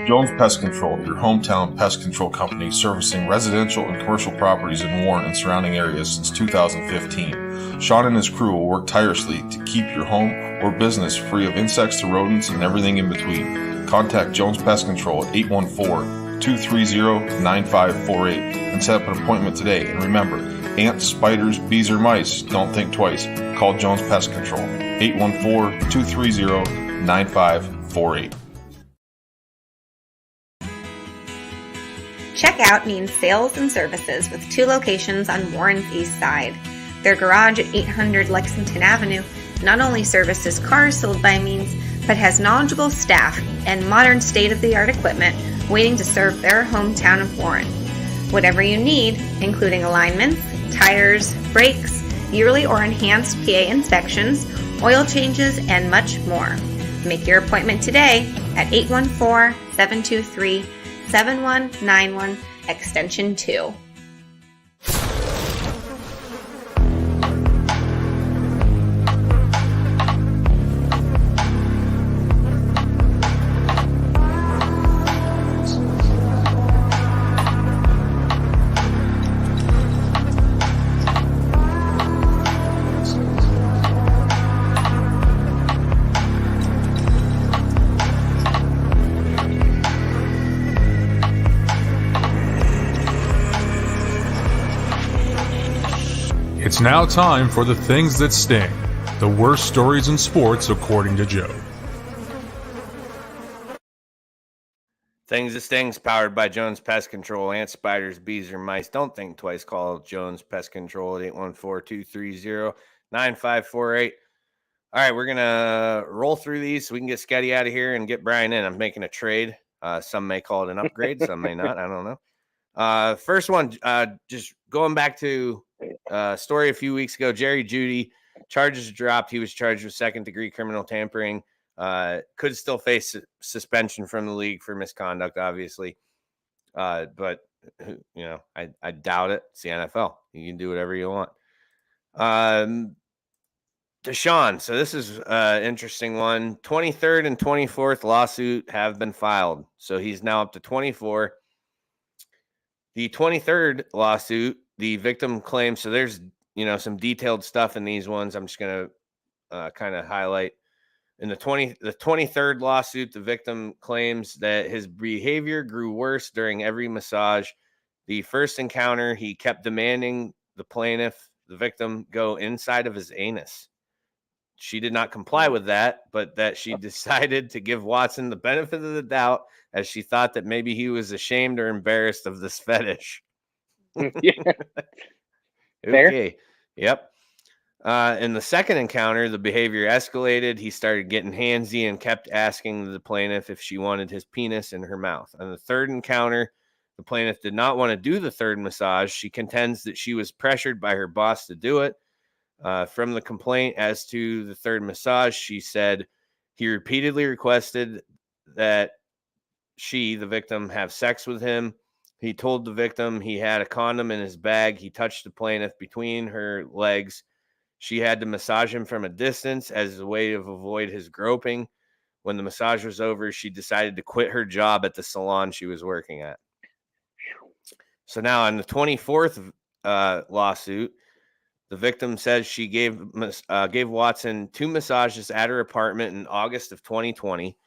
Jones Pest Control, your hometown pest control company servicing residential and commercial properties in Warren and surrounding areas since 2015. Sean and his crew will work tirelessly to keep your home or business free of insects to rodents and everything in between. Contact Jones Pest Control at 814-241-2222 814-230-9548 and set up an appointment today. And remember, ants, spiders, bees, or mice, don't think twice. Call Jones Pest Control, 814-230-9548. Checkout means sales and services with 2 locations on Warren's East Side. Their garage at 800 Lexington Avenue not only services cars sold by Means, but has knowledgeable staff and modern state-of-the-art equipment waiting to serve their hometown of Warren. Whatever you need, including alignments, tires, brakes, yearly or enhanced PA inspections, oil changes, and much more. Make your appointment today at 814-723-7191, extension 2. It's now time for the things that sting. The worst stories in sports, according to Joe. Things that stings, powered by Jones Pest Control. Ants, spiders, bees, or mice. Don't think twice. Call Jones Pest Control at 814-230-9548. All right, we're going to roll through these so we can get Sketty out of here and get Brian in. I'm making a trade. Some may call it an upgrade. Some may not. I don't know. First one, just going back to story a few weeks ago. Jerry Jeudy, charges dropped. He was charged with second-degree criminal tampering. Could still face suspension from the league for misconduct, obviously. But I doubt it. It's the NFL. You can do whatever you want. Deshaun. So this is an interesting one. 23rd and 24th lawsuit have been filed. So he's now up to 24. The 23rd lawsuit, the victim claims, so there's, some detailed stuff in these ones. I'm just going to kind of highlight. In the 23rd lawsuit, the victim claims that his behavior grew worse during every massage. The first encounter, he kept demanding the plaintiff, the victim, go inside of his anus. She did not comply with that, but that she decided to give Watson the benefit of the doubt as she thought that maybe he was ashamed or embarrassed of this fetish. Yeah. Okay. Yep. In the second encounter, the behavior escalated. He started getting handsy and kept asking the plaintiff if she wanted his penis in her mouth. On the third encounter, the plaintiff did not want to do the third massage. She contends that she was pressured by her boss to do it. From the complaint as to the third massage, she said he repeatedly requested that she, the victim, have sex with him. He told the victim he had a condom in his bag. He touched the plaintiff between her legs. She had to massage him from a distance as a way to avoid his groping. When the massage was over, she decided to quit her job at the salon she was working at. So now on the 24th lawsuit, the victim says she gave Watson 2 massages at her apartment in August of 2020,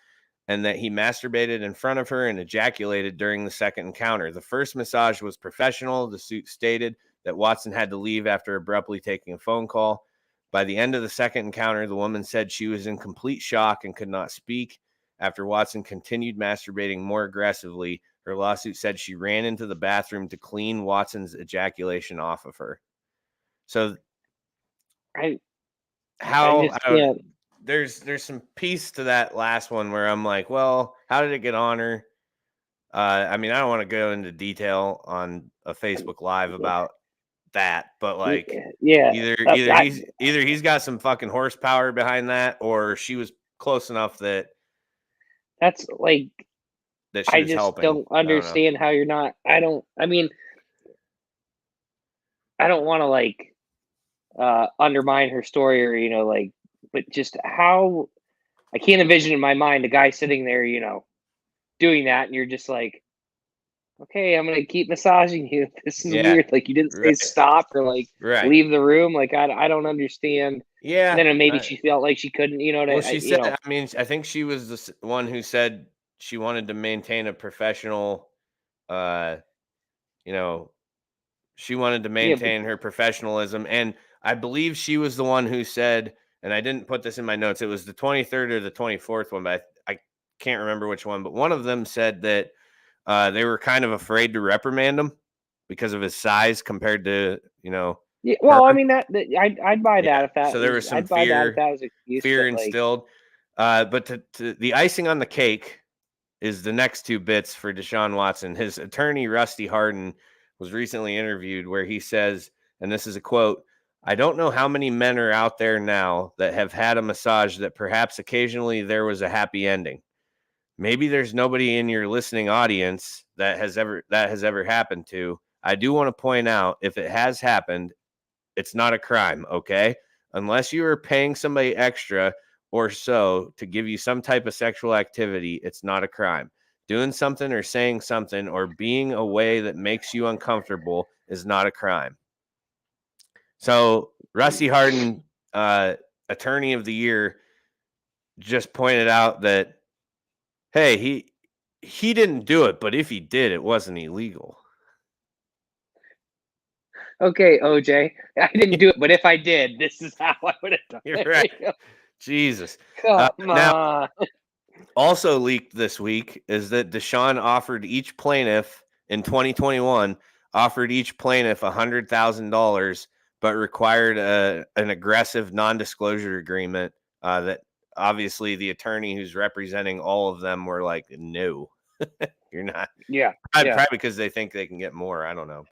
and that he masturbated in front of her and ejaculated during the second encounter. The first massage was professional. The suit stated that Watson had to leave after abruptly taking a phone call. By the end of the second encounter, the woman said she was in complete shock and could not speak. After Watson continued masturbating more aggressively, her lawsuit said she ran into the bathroom to clean Watson's ejaculation off of her. So there's some piece to that last one where I'm like, well, how did it get on her? I don't want to go into detail on a Facebook Live about that, but either he's got some fucking horsepower behind that, or she was close enough that that's like that she was helping. Don't understand how you're not. I don't want to undermine her story or but just how I can't envision in my mind a guy sitting there doing that, and you're just like, okay, I'm gonna keep massaging you. This is weird. Like, you didn't say stop or leave the room. Like, I don't understand. Yeah. And then maybe she felt like she couldn't. She said. I think she was the one who said she wanted to maintain a professional you know, she wanted to maintain her professionalism. And I believe she was the one who said, and I didn't put this in my notes, it was the 23rd or the 24th one, but I can't remember which one, but one of them said that they were kind of afraid to reprimand him because of his size compared to, Yeah, well, her. I mean I'd buy that if that So there was some I'd buy that if that was an excuse. fear but, like, instilled. But to the icing on the cake is the next two bits for Deshaun Watson. His attorney, Rusty Hardin, was recently interviewed where he says, and this is a quote, "I don't know how many men are out there now that have had a massage that perhaps occasionally there was a happy ending. Maybe there's nobody in your listening audience that has ever happened to. I do want to point out, if it has happened, it's not a crime, okay? Unless you are paying somebody extra or so to give you some type of sexual activity, it's not a crime. Doing something or saying something or being a way that makes you uncomfortable is not a crime." So Rusty Hardin, attorney of the year, just pointed out that, hey, he didn't do it, but if he did, it wasn't illegal. Okay, OJ, I didn't do it, but if I did, this is how I would have done it. You're right. Jesus. Come Now, on. also leaked this week is that Deshaun offered each plaintiff in 2021 $100,000, but required an aggressive non-disclosure agreement that obviously the attorney who's representing all of them were like, no, you're not. Yeah. Probably because they think they can get more. I don't know,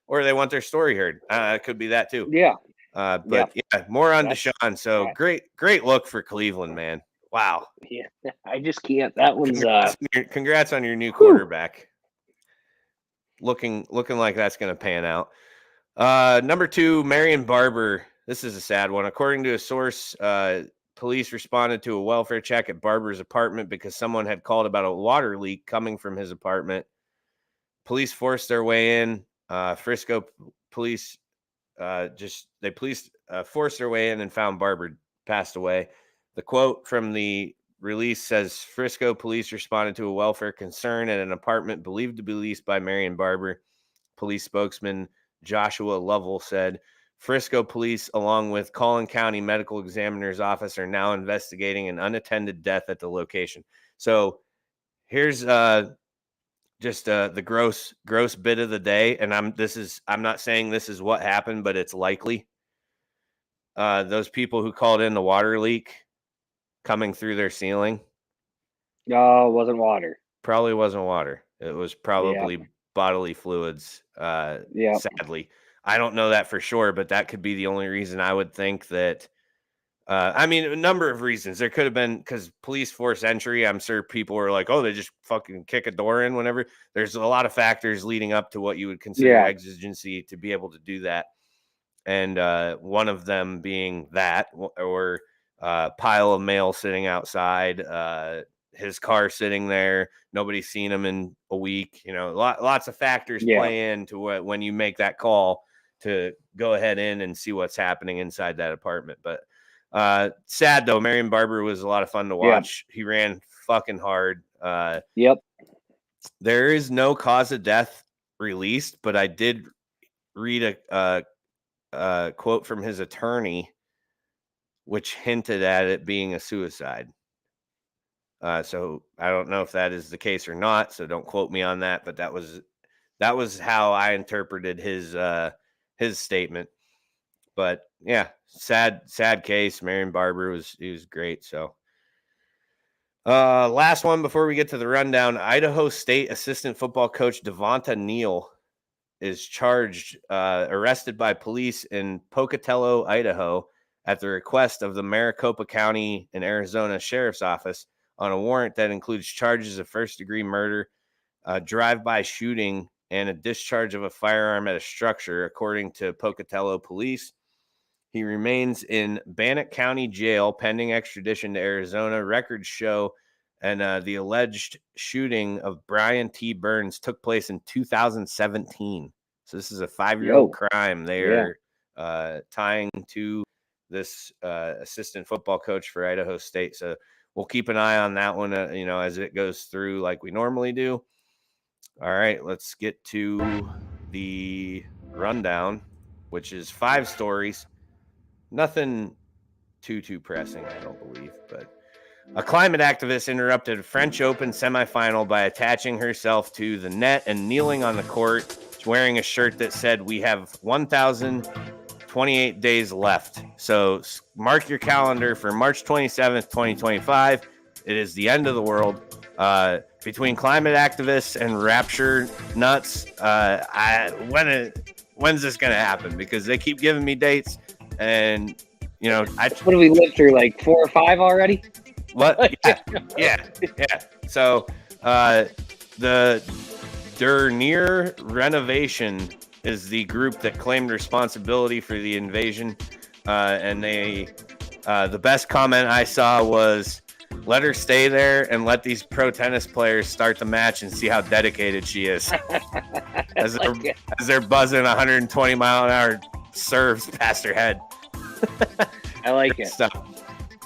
or they want their story heard. It could be that too. Yeah. But more on Deshaun. So great look for Cleveland, man. Wow. Yeah, I just can't. That one's congrats on your new quarterback. Looking like that's going to pan out. Number 2, Marion Barber. This is a sad one. According to a source, police responded to a welfare check at Barber's apartment because someone had called about a water leak coming from his apartment. Police forced their way in. Frisco police forced their way in and found Barber passed away. The quote from the release says, Frisco police responded to a welfare concern at an apartment believed to be leased by Marion Barber. Police spokesman Joshua Lovell said, Frisco police, along with Collin County Medical Examiner's Office, are now investigating an unattended death at the location. So here's just the gross bit of the day, and I'm not saying this is what happened, but it's likely. Those people who called in the water leak coming through their ceiling. No, it wasn't water. Probably wasn't water. It was probably bodily fluids. Sadly, I don't know that for sure, but that could be the only reason I would think that. I mean, a number of reasons. There could have been, because police force entry, I'm sure people were like, oh, they just fucking kick a door in whenever. There's a lot of factors leading up to what you would consider exigency to be able to do that. And one of them being that, or pile of mail sitting outside, his car sitting there, nobody's seen him in a week. Lots of factors play into when you make that call to go ahead in see what's happening inside that apartment. But sad though, Marion Barber was a lot of fun to watch. He ran fucking hard. There is no cause of death released, but I did read a quote from his attorney, which hinted at it being a suicide. So I don't know if that is the case or not. So don't quote me on that. But that was how I interpreted his statement. But yeah, sad case. Marion Barber was great. So last one before we get to the rundown. Idaho State assistant football coach Devonta Neal is arrested by police in Pocatello, Idaho, at the request of the Maricopa County and Arizona Sheriff's Office on a warrant that includes charges of first-degree murder, drive-by shooting, and a discharge of a firearm at a structure, according to Pocatello police. He remains in Bannock County Jail pending extradition to Arizona. Records show and the alleged shooting of Brian T. Burns took place in 2017. So this is a 5-year-old crime they are tying to this assistant football coach for Idaho State. So we'll keep an eye on that one, as it goes through like we normally do. All right, let's get to the rundown, which is 5 stories. Nothing too pressing, I don't believe, but a climate activist interrupted a French Open semifinal by attaching herself to the net and kneeling on the court, wearing a shirt that said, "We have 1,028 days left." So mark your calendar for March 27th, 2025. It is the end of the world. Between climate activists and rapture nuts, when's this going to happen? Because they keep giving me dates, and what do we live through? Like 4 or 5 already? What? Yeah. So, the Dernier Renovation is the group that claimed responsibility for the invasion, and the best comment I saw was, "Let her stay there and let these pro tennis players start the match and see how dedicated she is." as they're buzzing 120 mile an hour serves past her head. I like it. Stuff.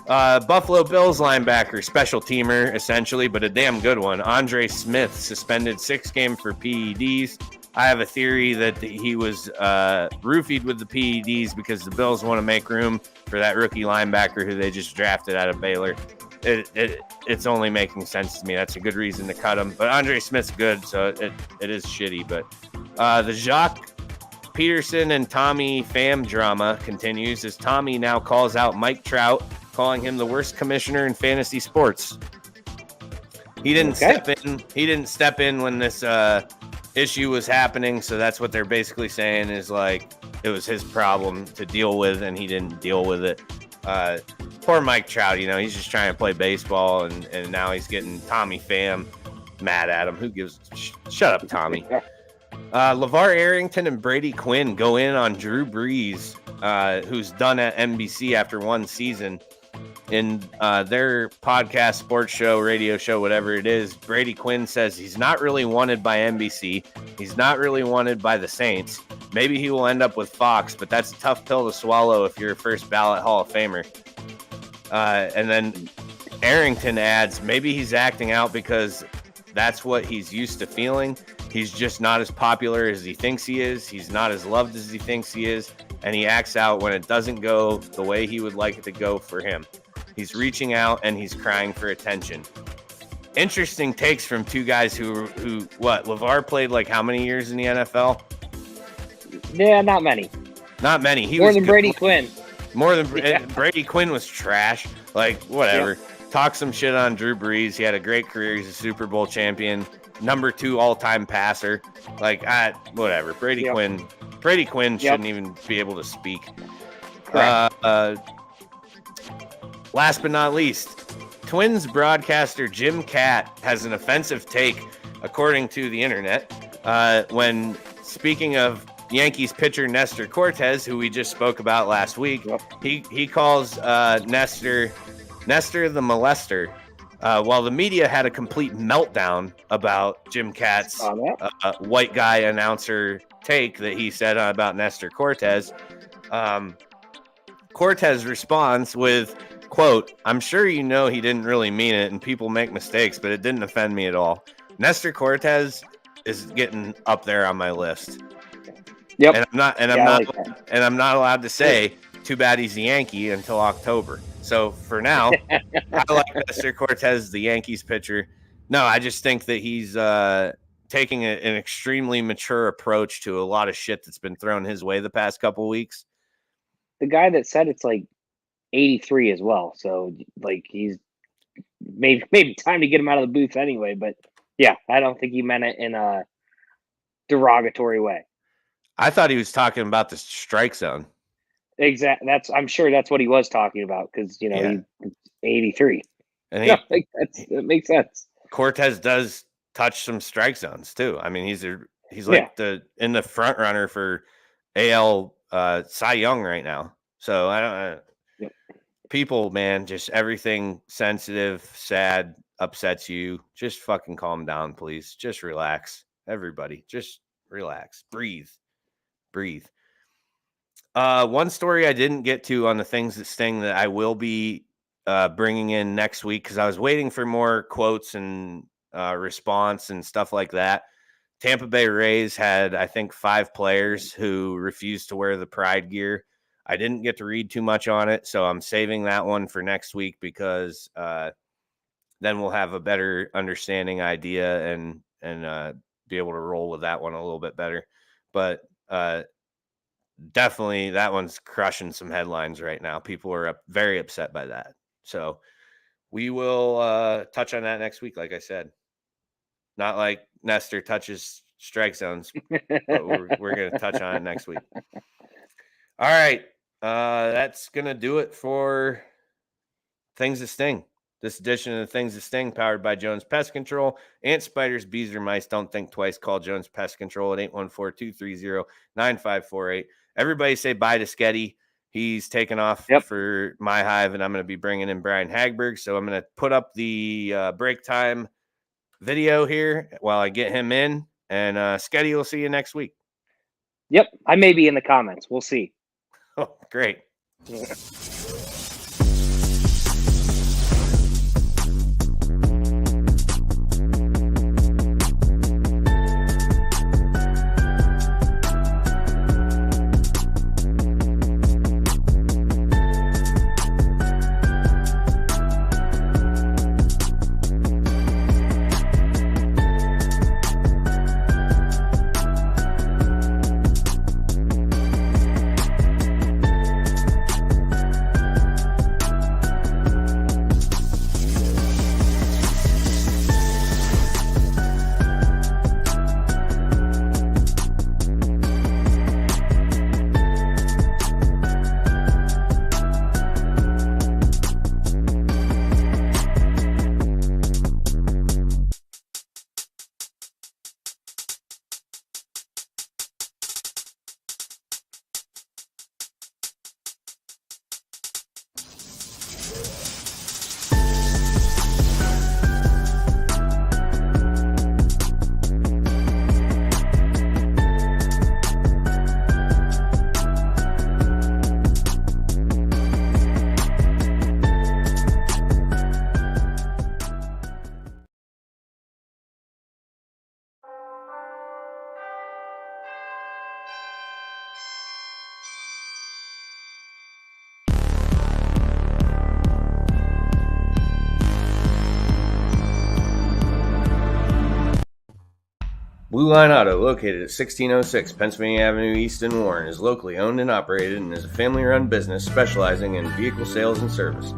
Buffalo Bills linebacker, special teamer, essentially, but a damn good one. Andre Smith, suspended 6 games for PEDs. I have a theory that he was roofied with the PEDs because the Bills want to make room for that rookie linebacker who they just drafted out of Baylor. It's only making sense to me. That's a good reason to cut him. But Andre Smith's good, so it is shitty. But the Jacques Peterson and Tommy Pham drama continues as Tommy now calls out Mike Trout, calling him the worst commissioner in fantasy sports. He didn't step in. He didn't step in when this issue was happening. So that's what they're basically saying is like it was his problem to deal with, and he didn't deal with it. Poor Mike Trout, he's just trying to play baseball, and now he's getting Tommy Pham mad at him. Who gives? Shut up, Tommy. LeVar Arrington and Brady Quinn go in on Drew Brees, who's done at NBC after 1 season. In their podcast, sports show, radio show, whatever it is, Brady Quinn says he's not really wanted by NBC. He's not really wanted by the Saints. Maybe he will end up with Fox, but that's a tough pill to swallow if you're a first ballot Hall of Famer. And then Arrington adds, maybe he's acting out because that's what he's used to feeling. He's just not as popular as he thinks he is. He's not as loved as he thinks he is. And he acts out when it doesn't go the way he would like it to go for him. He's reaching out and he's crying for attention. Interesting takes from 2 guys who LeVar played like how many years in the NFL? Yeah, not many. Not many. He More was than good. Brady Quinn. More than Brady Quinn was trash. Like, whatever. Yep. Talk some shit on Drew Brees. He had a great career. He's a Super Bowl champion. Number 2 all-time passer. Like, whatever. Brady Quinn shouldn't even be able to speak. Last but not least, Twins broadcaster Jim Catt has an offensive take, according to the internet, when speaking of Yankees pitcher Nestor Cortez, who we just spoke about last week. He calls Nestor the molester, while the media had a complete meltdown about Jim Catt's white guy announcer take that he said about Nestor Cortez. Cortez responds with, quote, "I'm sure you know he didn't really mean it and people make mistakes, but it didn't offend me at all." Nestor Cortez is getting up there on my list. Yep. And I'm not allowed to say too bad he's a Yankee until October. So for now, I like Nestor Cortez, the Yankees pitcher. No, I just think that he's taking an extremely mature approach to a lot of shit that's been thrown his way the past couple of weeks. The guy that said it's like 83 as well. So like he's maybe time to get him out of the booth anyway. But yeah, I don't think he meant it in a derogatory way. I thought he was talking about the strike zone. Exactly. I'm sure that's what he was talking about because he's 83. And that makes sense. Cortez does touch some strike zones too. I mean, he's like in the front runner for AL Cy Young right now. So I don't. People, man, just everything sensitive, sad, upsets you. Just fucking calm down, please. Just relax, everybody. Just relax. Breathe. One story I didn't get to on the things that sting that I will be bringing in next week because I was waiting for more quotes and response and stuff like that. Tampa Bay Rays had, I think, 5 players who refused to wear the Pride gear. I didn't get to read too much on it, so I'm saving that one for next week because then we'll have a better understanding idea and be able to roll with that one a little bit better. But definitely that one's crushing some headlines right now. People are very upset by that. So we will touch on that next week, like I said. Not like Nestor touches strike zones, but we're going to touch on it next week. All right. That's going to do it for Things That Sting. This edition of the Things That Sting, powered by Jones Pest Control. Ants, spiders, bees, or mice, don't think twice. Call Jones Pest Control at 814-230-9548. Everybody say bye to Sketty. He's taken off for my hive, and I'm going to be bringing in Brian Hagberg. So I'm going to put up the break time video here while I get him in. And Sketty, will see you next week. Yep. I may be in the comments. We'll see. Oh, great. Blue Line Auto, located at 1606 Pennsylvania Avenue East in Warren, is locally owned and operated and is a family-run business specializing in vehicle sales and service.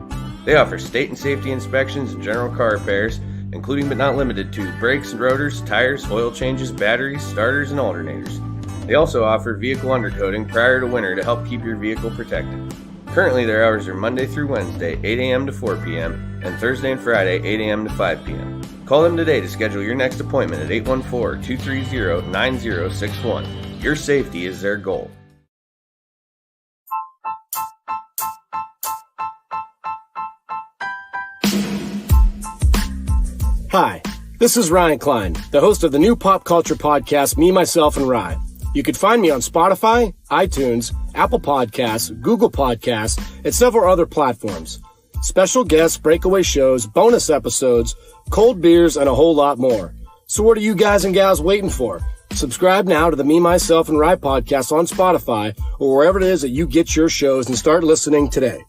They offer state and safety inspections and general car repairs, including but not limited to brakes and rotors, tires, oil changes, batteries, starters, and alternators. They also offer vehicle undercoating prior to winter to help keep your vehicle protected. Currently, their hours are Monday through Wednesday, 8 a.m. to 4 p.m., and Thursday and Friday, 8 a.m. to 5 p.m. Call them today to schedule your next appointment at 814-230-9061. Your safety is their goal. Hi, this is Ryan Klein, the host of the new pop culture podcast, Me, Myself, and Rye. You can find me on Spotify, iTunes, Apple Podcasts, Google Podcasts, and several other platforms. Special guests, breakaway shows, bonus episodes, cold beers, and a whole lot more. So what are you guys and gals waiting for? Subscribe now to the Me, Myself, and Rye podcast on Spotify or wherever it is that you get your shows and start listening today.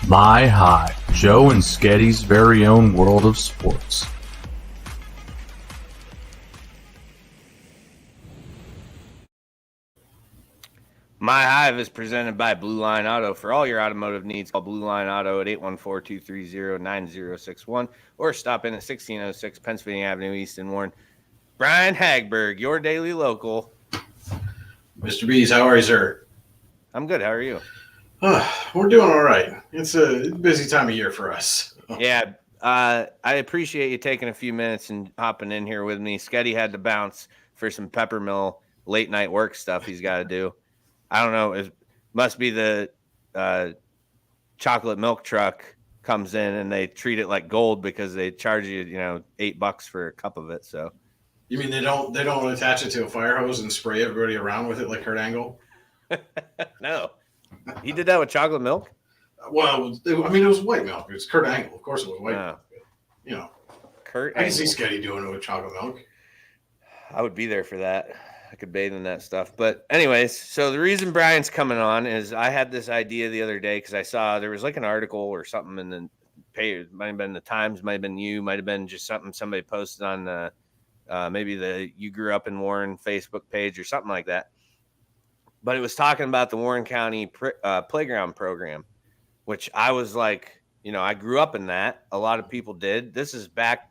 My High, Joe and Sketty's very own world of sports. My Hive is presented by Blue Line Auto. For all your automotive needs, call Blue Line Auto at 814-230-9061 or stop in at 1606 Pennsylvania Avenue East in Warren. Brian Hagberg, your daily local. Mr. Bees, how are you, sir? I'm good. How are you? We're doing all right. It's a busy time of year for us. Yeah, I appreciate you taking a few minutes and hopping in here with me. Sketty had to bounce, for some Peppermill late night work stuff he's got to do. I don't know. It must be the chocolate milk truck comes in and they treat it like gold because they charge you, $8 for a cup of it. So you mean they don't attach it to a fire hose and spray everybody around with it like Kurt Angle? No, he did that with chocolate milk. Well, it was white milk. It was Kurt Angle. Of course, it was white milk. Kurt I can Angle. see Sketty doing it with chocolate milk. I would be there for that. I could bathe in that stuff. But anyways, so the reason Brian's coming on is I had this idea the other day because I saw there was like an article or something in the page. Might have been the Times, might have been you, might have been just something somebody posted on the maybe the You Grew Up in Warren Facebook page or something like that. But it was talking about the Warren County playground program, which I was like, I grew up in that. A lot of people did. This is back,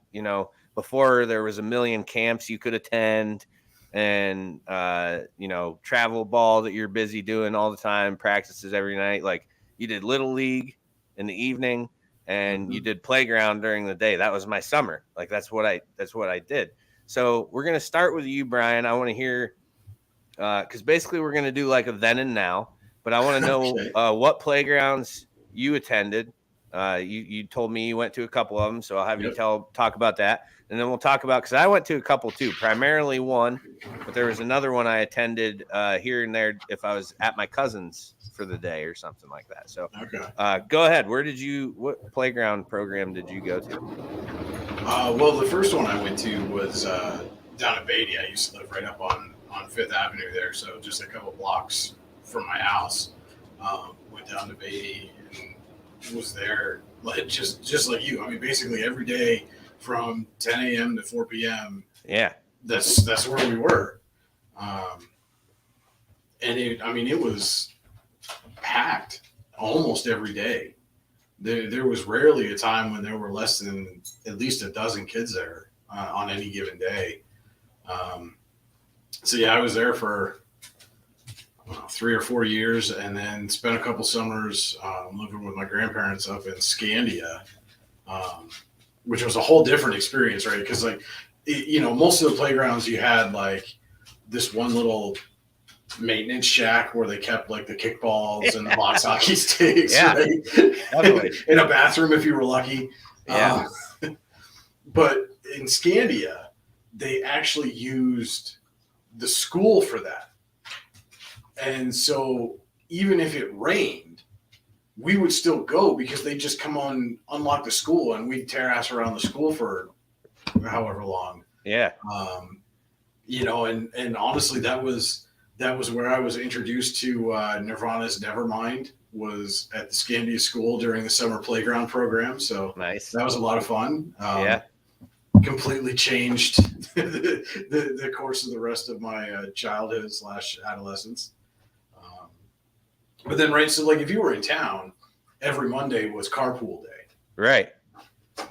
before there was a million camps you could attend and, travel ball that you're busy doing all the time, practices every night. Like you did Little League in the evening and you did playground during the day. That was my summer. Like that's what I did. So we're going to start with you, Brian. I want to hear, because basically we're going to do like a then and now, but I want to know what playgrounds you attended. You told me you went to a couple of them, so I'll have you talk about that. And then we'll talk about, because I went to a couple too, primarily one, but there was another one I attended here and there if I was at my cousin's for the day or something like that. So go ahead. What playground program did you go to? Well, the first one I went to was down at Beatty. I used to live right up on Fifth Avenue there, so just a couple blocks from my house. Went down to Beatty and was there just like you. I mean, basically every day from 10 a.m. to 4 p.m. Yeah, that's where we were. And it was packed almost every day. There was rarely a time when there were less than at least a dozen kids there on any given day. So yeah, I was there for 3 or 4 years, and then spent a couple summers living with my grandparents up in Scandia, which was a whole different experience, right? Because most of the playgrounds you had like this one little maintenance shack where they kept like the kickballs and the box hockey sticks, right? In a bathroom if you were lucky. Yeah. But in Scandia, they actually used the school for that. And so even if it rained, we would still go because they just come on, unlock the school, and we'd tear ass around the school for however long. Yeah. And honestly, that was where I was introduced to Nirvana's Nevermind, was at the Scandia school during the summer playground program. So nice. That was a lot of fun. Completely changed the course of the rest of my childhood / adolescence. But then, right, so like if you were in town, every Monday was carpool day. Right.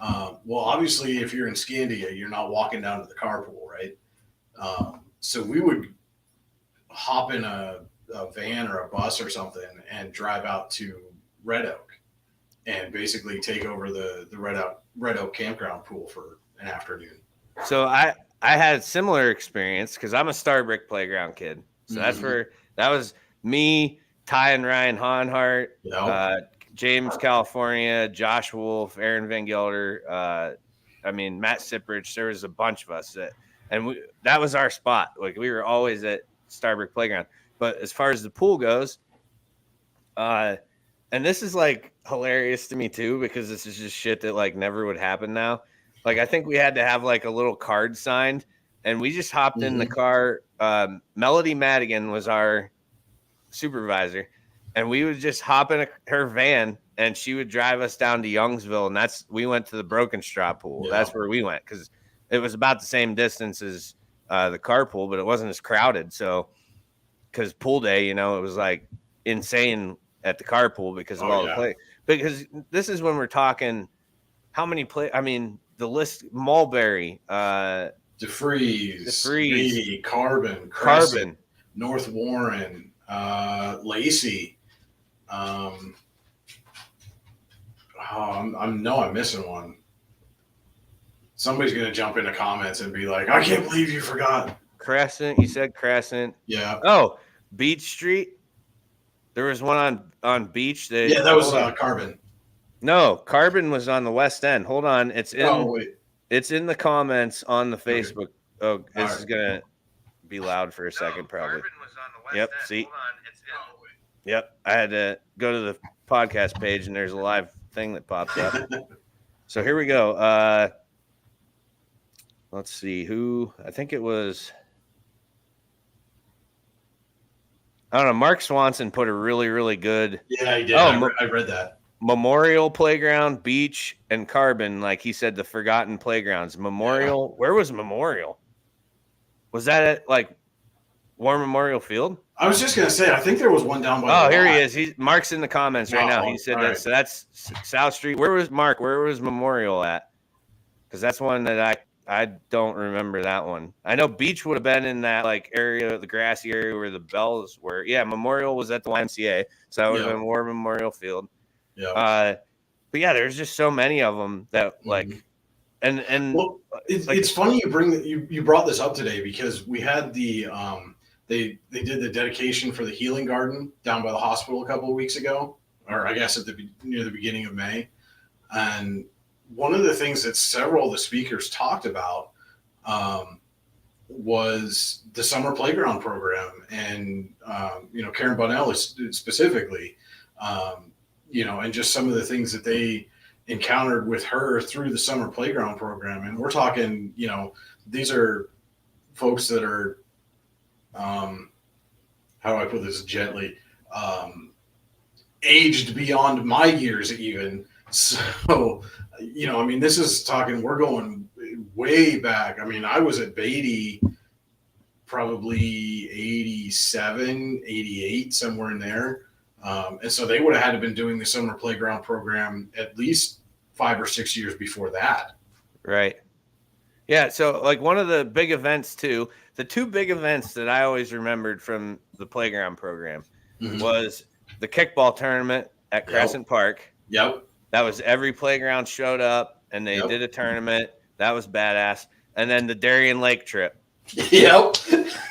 Well, obviously, if you're in Scandia, you're not walking down to the carpool, right? So we would hop in a van or a bus or something and drive out to Red Oak and basically take over the Red Oak campground pool for an afternoon. So I had a similar experience because I'm a Starbrick playground kid. So that's where that was me, Ty and Ryan Honhart, James California, Josh Wolf, Aaron Van Gelder, Matt Sipprich. There was a bunch of us that was our spot. Like we were always at Starbrick Playground. But as far as the pool goes, and this is like hilarious to me too, because this is just shit that like never would happen now. Like I think we had to have like a little card signed, and we just hopped in the car. Melody Madigan was our supervisor, and we would just hop in her van, and she would drive us down to Youngsville, and we went to the Broken Straw pool. Yeah. That's where we went because it was about the same distance as the car pool, but it wasn't as crowded. So because pool day, it was like insane at the car pool because of all the play. Because this is when we're talking how many play. I mean, the list: Mulberry, DeFreeze, Beatty, Carbon, North Warren, Lacey. I'm missing one. Somebody's gonna jump into comments and be like, "I can't believe you forgot Crescent. You said Crescent. Yeah. Oh, Beach Street. There was one on Beach. That was Carbon. No, Carbon was on the West End. Hold on. It's in the comments on the Facebook. Okay. Oh, this is going to be loud for a second, probably. Yep. See? Yep. I had to go to the podcast page, and there's a live thing that pops up. So here we go. Let's see who. I think it was. I don't know. Mark Swanson put a really, really good. Yeah, he did. I read that. Memorial Playground, Beach, and Carbon. Like he said, the forgotten playgrounds. Memorial. Yeah. Where was Memorial? Was that at like War Memorial Field? I was just gonna say. I think there was one down by. Oh, here he is. Mark's in the comments right now. He said that. Right. So that's South Street. Where was Mark? Where was Memorial at? Because that's one that I don't remember that one. I know Beach would have been in that like area, the grassy area where the bells were. Yeah, Memorial was at the YMCA, so that would have been War Memorial Field. Yeah. But yeah, there's just so many of them that like, and well, it's funny you brought this up today because we had the they did the dedication for the healing garden down by the hospital a couple of weeks ago, or I guess near the beginning of May, and one of the things that several of the speakers talked about was the summer playground program, and Karen Bunnell specifically, and just some of the things that they encountered with her through the summer playground program. And we're talking, these are folks that are, how do I put this gently, aged beyond my years even. So, this is talking, we're going way back. I mean, I was at Beatty probably 87, 88, somewhere in there. And so they would have had to been doing the summer playground program at least 5 or 6 years before that. Right. Yeah. So like one of the big events too, the two big events that I always remembered from the playground program was the kickball tournament at Crescent Park. Yep. That was every playground showed up and they did a tournament. That was badass. And then the Darien Lake trip. Yep.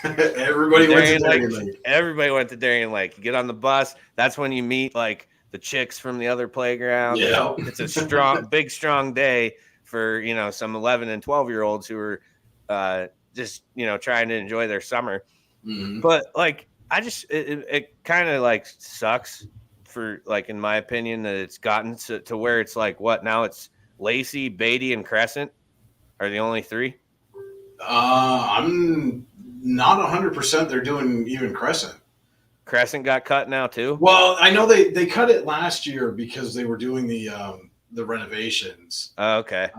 Everybody went to Darien Lake. Everybody went to Darien Lake. You get on the bus. That's when you meet like the chicks from the other playground. Yeah. It's a big, strong day for, some 11 and 12-year-olds who are just, trying to enjoy their summer. Mm-hmm. But like, it kind of like sucks for like, in my opinion, that it's gotten to where it's like, what now it's Lacey, Beatty, and Crescent are the only three. I'm not 100% they're doing even Crescent. Crescent got cut now too? Well, I know they cut it last year because they were doing the renovations. Oh, okay.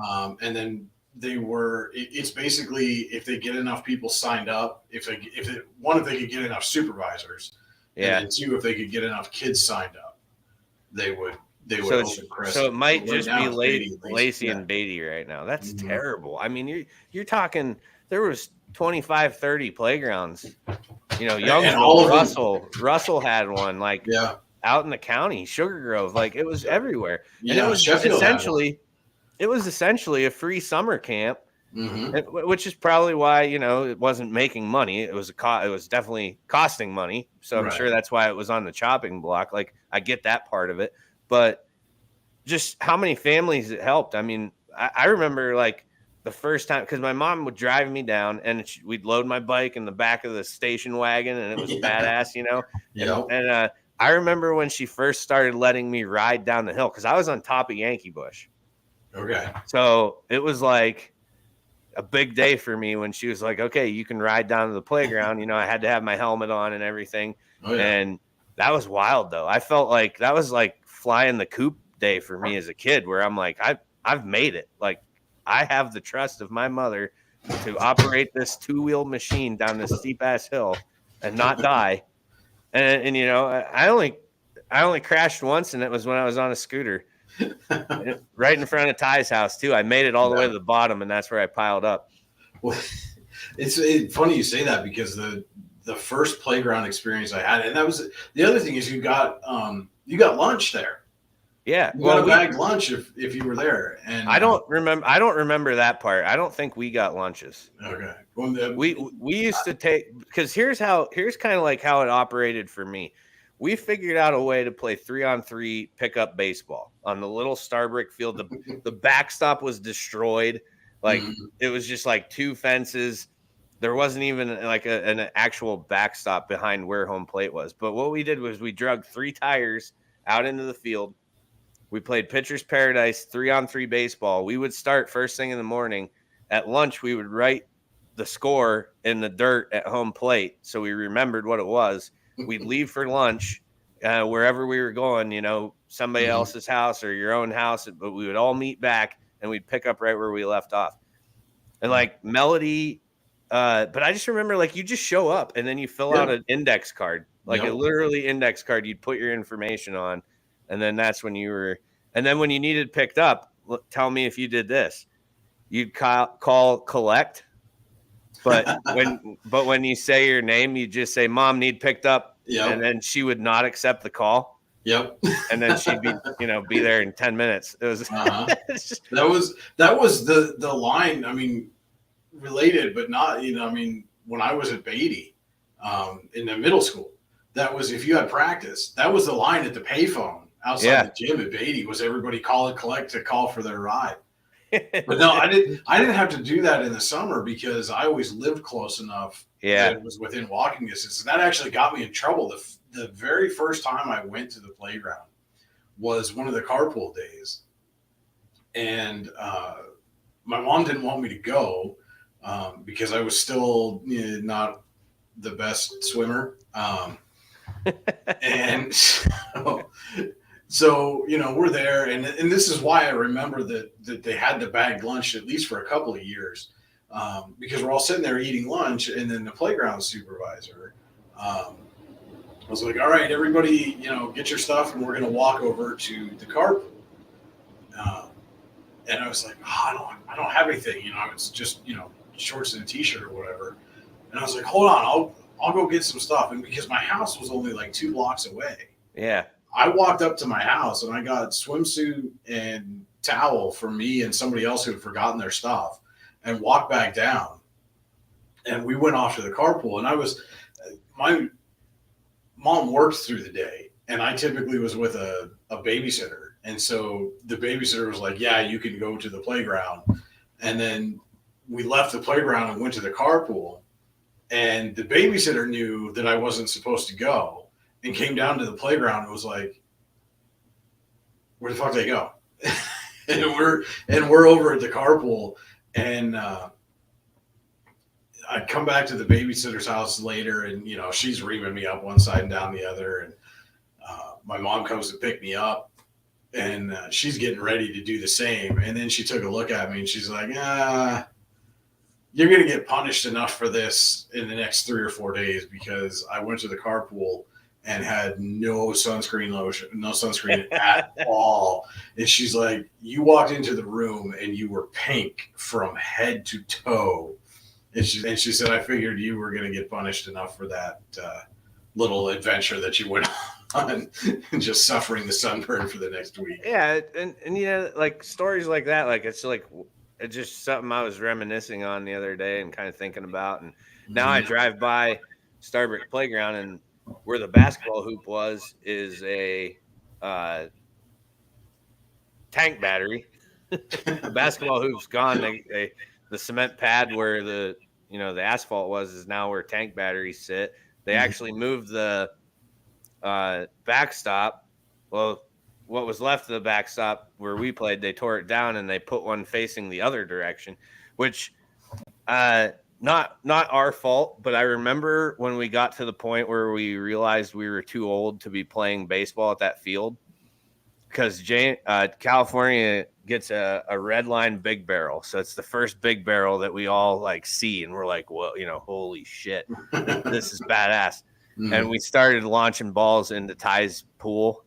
And then it's basically if they get enough people signed up, if they could get enough supervisors, and two, if they could get enough kids signed up, they would open Crescent. So it might just be Lacey and Beatty right now. That's terrible. I mean, you're talking there was 25, 30 playgrounds. Youngsville, Russell had one out in the county, Sugar Grove, like it was everywhere. Yeah, and it was essentially a free summer camp, which is probably why it wasn't making money. It was definitely costing money. So I'm sure that's why it was on the chopping block. Like I get that part of it, but just how many families it helped. I mean, I remember like the first time, because my mom would drive me down and we'd load my bike in the back of the station wagon and it was badass, And I remember when she first started letting me ride down the hill because I was on top of Yankee Bush. Okay. So it was like a big day for me when she was like, okay, you can ride down to the playground. I had to have my helmet on and everything. Oh, yeah. And that was wild though. I felt like that was like flying the coop day for me as a kid where I'm like, I've made it. Like I have the trust of my mother to operate this two-wheel machine down this steep ass hill and not die. And I only crashed once, and it was when I was on a scooter right in front of Ty's house too. I made it all the way to the bottom, and that's where I piled up. Well, it's funny you say that because the first playground experience I had, and that was the other thing is you got lunch there. Yeah. You got a bag lunch if you were there. And I don't remember that part. I don't think we got lunches. Okay. Well, we used to take, because here's kind of like how it operated for me. We figured out a way to play 3-on-3 pickup baseball on the little Starbrick field. The backstop was destroyed. Like it was just like two fences. There wasn't even like an actual backstop behind where home plate was. But what we did was we drug 3 tires out into the field. We played Pitcher's Paradise 3-on-3 baseball. We would start first thing in the morning. At lunch, we would write the score in the dirt at home plate, so we remembered what it was. We'd leave for lunch wherever we were going, somebody else's house or your own house, but we would all meet back and we'd pick up right where we left off. And like Melody, but I just remember like you just show up and then you fill out an index card, like a literally index card. You'd put your information on, and then that's when you were. And then when you needed picked up, tell me if you did this. You'd call collect. But when you say your name, you just say, "Mom, need picked up," and then she would not accept the call. Yep. And then she'd be there in 10 minutes. It was that was the line. I mean, related, but not. When I was at Beatty, in the middle school, that was if you had practice. That was the line at the payphone outside the gym at Beatty. Was everybody call and collect to call for their ride? But no, I didn't have to do that in the summer because I always lived close enough that it was within walking distance. And that actually got me in trouble. The very first time I went to the playground was one of the carpool days. And my mom didn't want me to go because I was still not the best swimmer. And so, we're there, and this is why I remember that they had the bagged lunch at least for a couple of years, because we're all sitting there eating lunch, and then the playground supervisor was like, "All right, everybody, get your stuff, and we're going to walk over to the carpool." And I was like, "Oh, I don't have anything, it's just shorts and a t-shirt or whatever." And I was like, "Hold on, I'll go get some stuff," and because my house was only like 2 blocks away. Yeah. I walked up to my house and I got swimsuit and towel for me and somebody else who had forgotten their stuff, and walked back down. And we went off to the carpool. And my mom worked through the day, and I typically was with a babysitter. And so the babysitter was like, "Yeah, you can go to the playground." And then we left the playground and went to the carpool. And the babysitter knew that I wasn't supposed to go, and came down to the playground and was like, "Where the fuck did they go?" and we're over at the carpool, and I come back to the babysitter's house later, and she's reaming me up one side and down the other, and my mom comes to pick me up, and she's getting ready to do the same, and then she took a look at me and she's like, "You're going to get punished enough for this in the next 3 or 4 days," because I went to the carpool and had no sunscreen at all. And she's like, "You walked into the room and you were pink from head to toe." And she said, "I figured you were going to get punished enough for that little adventure that you went on, and just suffering the sunburn for the next week." Yeah. And like stories like that, like it's just something I was reminiscing on the other day and kind of thinking about. And now I drive by Starbrick Playground, and where the basketball hoop is a tank battery. The basketball hoop's gone. The cement pad where the asphalt is now where tank batteries sit. They actually moved the backstop. Well, what was left of the backstop where we played, they tore it down and they put one facing the other direction, which not our fault, but I remember when we got to the point where we realized we were too old to be playing baseball at that field, because California gets a red line big barrel. So it's the first big barrel that we all like see, and we're like, "Well, holy shit, this is badass." And we started launching balls into Ty's pool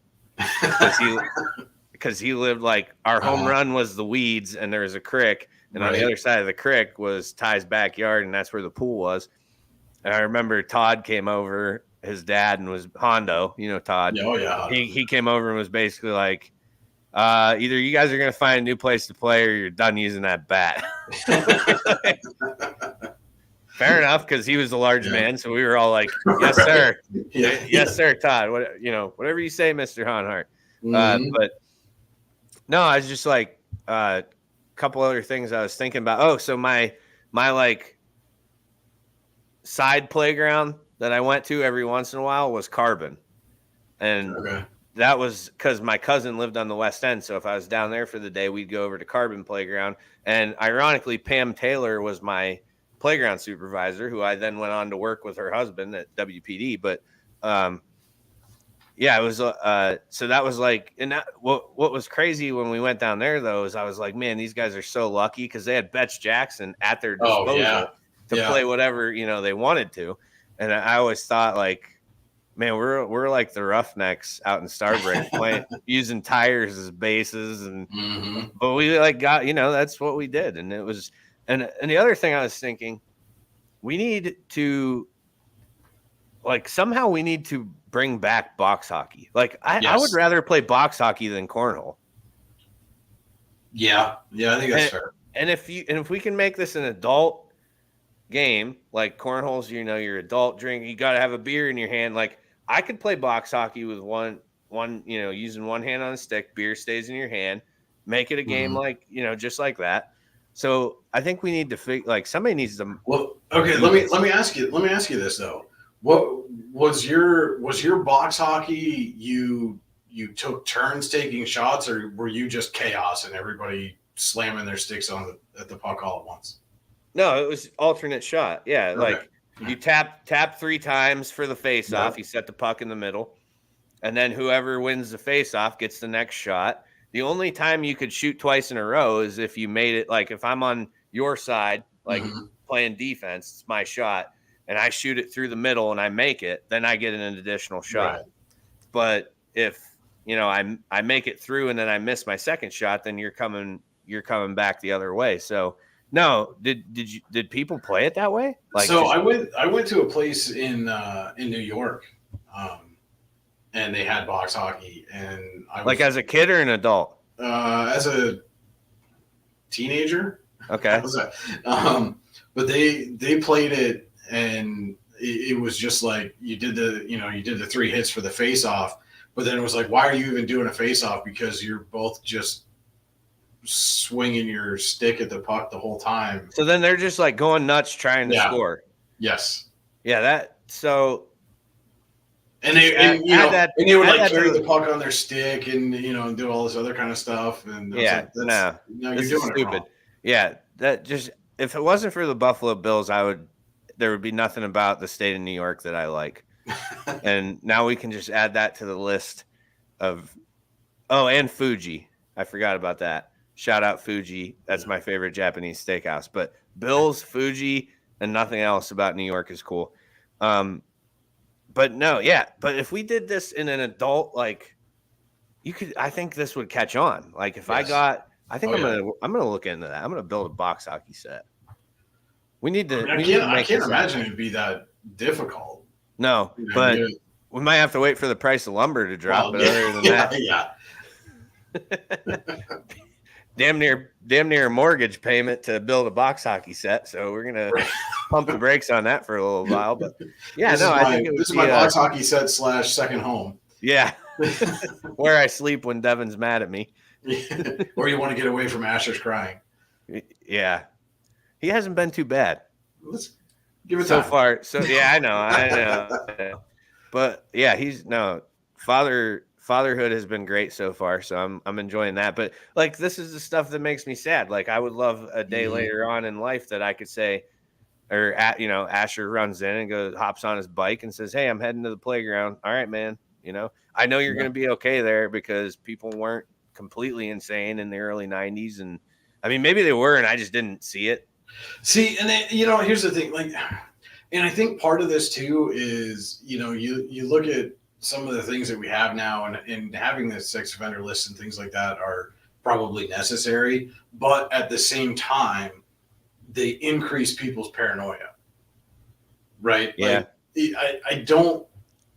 because he lived like our home run was the weeds, and there was a creek. And on the other side of the creek was Ty's backyard, and that's where the pool was. And I remember Todd came over, his dad, and was Hondo, Todd. Oh, yeah. He came over and was basically like, either you guys are going to find a new place to play or you're done using that bat. Fair enough, because he was a large man, so we were all like, "Yes, sir, yes, sir, Todd. Whatever you say, Mr. Honhart." But no, I was just like a couple other things I was thinking about. Oh, so my like side playground that I went to every once in a while was Carbon, and that was because my cousin lived on the West End. So if I was down there for the day, we'd go over to Carbon Playground. And ironically, Pam Taylor was my playground supervisor, who I then went on to work with her husband at WPD. But it was so that was like, and what was crazy when we went down there though is I was like, man, these guys are so lucky because they had Betch Jackson at their disposal to play whatever they wanted to. And I always thought like, man, we're like the Roughnecks out in Starbreak playing using tires as bases, and but we like got that's what we did, and it was and the other thing I was thinking, we need to somehow we need to bring back box hockey. Like I would rather play box hockey than cornhole. Yeah, I think that's fair. And if we can make this an adult game, like cornhole's, your adult drink, you got to have a beer in your hand. Like I could play box hockey with one, using one hand on a stick, beer stays in your hand, make it a game just like that. So I think we need to somebody needs to. Well, okay. Let me ask you this though. What was your box hockey? You took turns taking shots, or were you just chaos and everybody slamming their sticks at the puck all at once? No, it was alternate shot. Yeah, like you tap 3 times for the face-off. You set the puck in the middle, and then whoever wins the face-off gets the next shot. The only time you could shoot twice in a row is if you made it, like if I'm on your side, like playing defense, it's my shot, and I shoot it through the middle and I make it, then I get an additional shot. Right. But if I make it through and then I miss my second shot, then you're coming back the other way. So. No, did people play it that way? I went to a place in New York, and they had box hockey, and I was, as a kid or an adult? As a teenager. Okay. But they played it, and it was just like you did the 3 hits for the face off, but then it was like, why are you even doing a face off? Because you're both just swinging your stick at the puck the whole time. So then they're just like going nuts trying to score. Yes. Yeah. And they would like carry the puck on their stick and do all this other kind of stuff. And you're doing stupid. It wrong. Yeah. That just, if it wasn't for the Buffalo Bills, there would be nothing about the state of New York that I like. And now we can just add that to the list of, and Fuji. I forgot about that. Shout out Fuji. That's my favorite Japanese steakhouse. But Bills, Fuji, and nothing else about New York is cool. But no, yeah. But if we did this in an adult, I think this would catch on. Like if I'm gonna look into that. I'm gonna build a box hockey set. We need to. I can't imagine it'd be that difficult. No, but we might have to wait for the price of lumber to drop. But other than that, damn near a mortgage payment to build a box hockey set. So we're gonna pump the brakes on that for a little while. But I think this is my box hockey set / second home. Yeah, where I sleep when Devin's mad at me, or you want to get away from Asher's crying. Yeah, he hasn't been too bad. Let's give it so time. far. So yeah, I know. But yeah, Fatherhood has been great so far, so I'm enjoying that. But this is the stuff that makes me sad. I would love a day later on in life that I could say, Asher runs in and hops on his bike and says, "Hey, I'm heading to the playground. All right, man. I know you're going to be okay there because people weren't completely insane in the early 90s, and I mean maybe they were, and I just didn't see it." See, and then, here's the thing, and I think part of this too is you look at some of the things that we have now, and having the sex offender list and things like that are probably necessary, but at the same time, they increase people's paranoia, right? Yeah. I don't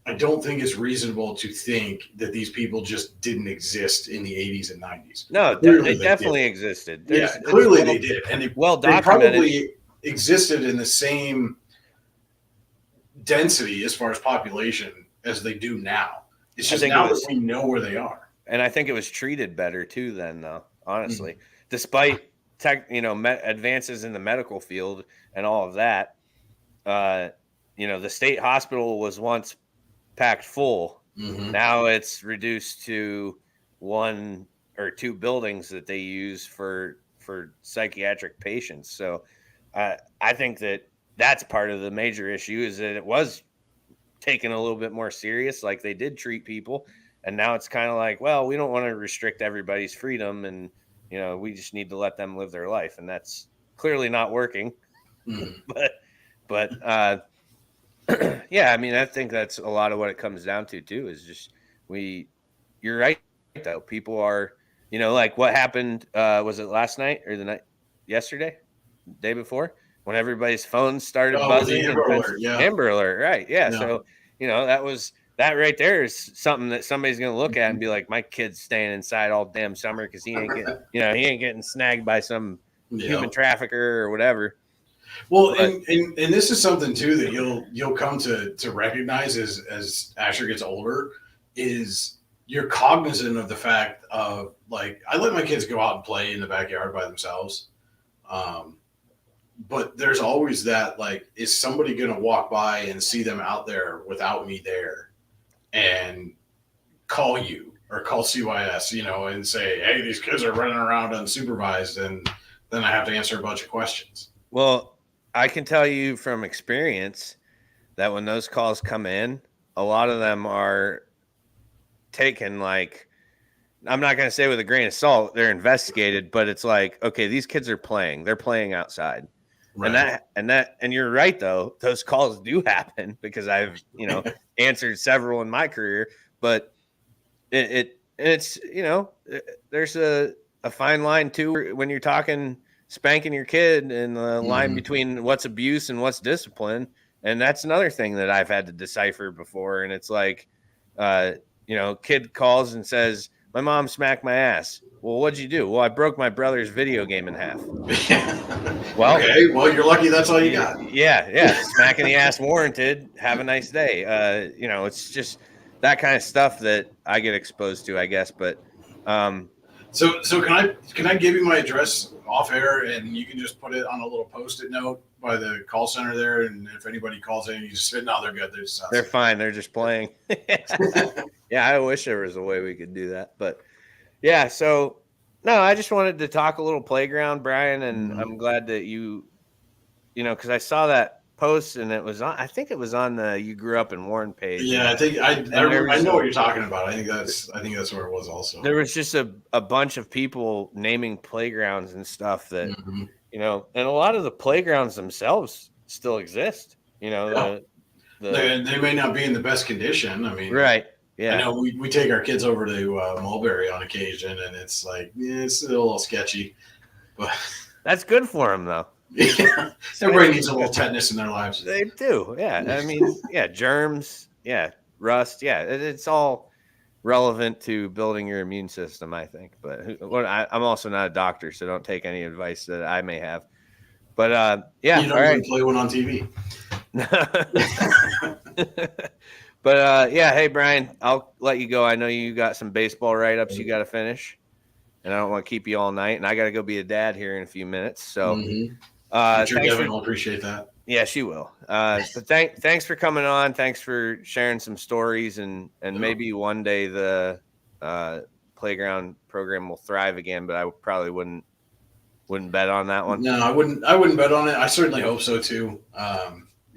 I don't think it's reasonable to think that these people just didn't exist in the 80s and 90s. No, Clearly they definitely existed. Clearly they did. And they documented. probably existed in the same density as far as population as they do now. It's just now that we know where they are. And I think it was treated better too then, though, honestly. Despite advances in the medical field and all of that, the state hospital was once packed full. Now it's reduced to 1 or 2 buildings that they use for psychiatric patients. So I think that's part of the major issue, is that it was taken a little bit more serious. Like, they did treat people, and now it's kind of like, well, we don't want to restrict everybody's freedom, and we just need to let them live their life, and that's clearly not working. But yeah, I mean, I think that's a lot of what it comes down to too, is just you're right though. People are, like what happened, was it last night or yesterday, day before, when everybody's phones started buzzing? Amber Alert, right? Yeah. So, that right there is something that somebody's going to look at and be like, my kid's staying inside all damn summer because he ain't getting snagged by some human trafficker or whatever. Well, and this is something too that you'll come to recognize as Asher gets older, is you're cognizant of the fact of, like, I let my kids go out and play in the backyard by themselves. But there's always that, like, is somebody going to walk by and see them out there without me there and call you or call CYS, and say, hey, these kids are running around unsupervised, and then I have to answer a bunch of questions. Well, I can tell you from experience that when those calls come in, a lot of them are taken, like, I'm not going to say with a grain of salt, they're investigated, but it's like, okay, these kids are playing. They're playing outside. Right. And you're right, though. Those calls do happen because I've, answered several in my career, but it's, there's a fine line too when you're talking spanking your kid, and the line between what's abuse and what's discipline. And that's another thing that I've had to decipher before. And it's like, kid calls and says, my mom smacked my ass. Well, what'd you do? Well, I broke my brother's video game in half. Well, okay. Well, you're lucky that's all you got. Yeah. Smacking the ass warranted. Have a nice day. It's just that kind of stuff that I get exposed to, I guess. But so can I give you my address off air, and you can just put it on a little Post-it note by the call center there, and if anybody calls in, you just say, no, they're good. They're fine. They're just playing. Yeah, I wish there was a way we could do that, but yeah. So no, I just wanted to talk a little playground, Brian, and I'm glad that because I saw that post, and it was on. I think it was on the You Grew Up in Warren page. Yeah, I think I know what you're talking about. I think that's where it was also. There was just a bunch of people naming playgrounds and stuff that and a lot of the playgrounds themselves still exist. They may not be in the best condition. I mean, right. Yeah. I know we take our kids over to Mulberry on occasion, and it's like, it's a little sketchy, but that's good for them though. Yeah. Everybody needs a little tetanus in their lives. They do. Yeah. I mean, germs. Yeah. Rust. Yeah. It's all relevant to building your immune system, I think. But I'm also not a doctor, so don't take any advice that I may have. But yeah. You don't even play one on TV. But yeah, hey Brian, I'll let you go. I know you got some baseball write-ups you got to finish, and I don't want to keep you all night. And I got to go be a dad here in a few minutes. So, I'm sure Devin will appreciate that. Yeah, she will. So thanks for coming on. Thanks for sharing some stories, and maybe one day the playground program will thrive again. But I probably wouldn't bet on that one. No, I wouldn't bet on it. I certainly hope so too.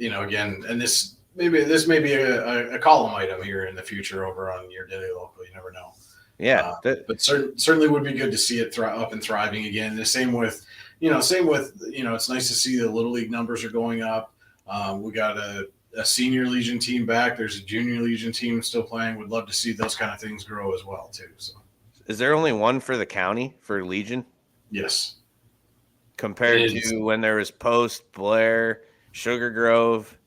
Again, and this may be a column item here in the future over on Your Daily Local. You never know. Yeah, but certainly would be good to see it up and thriving again. The same with it's nice to see the Little League numbers are going up. We got a senior Legion team back. There's a junior Legion team still playing. Would love to see those kind of things grow as well too. So, is there only one for the county for Legion? Yes. Compared to when there was Post, Blair, Sugar Grove.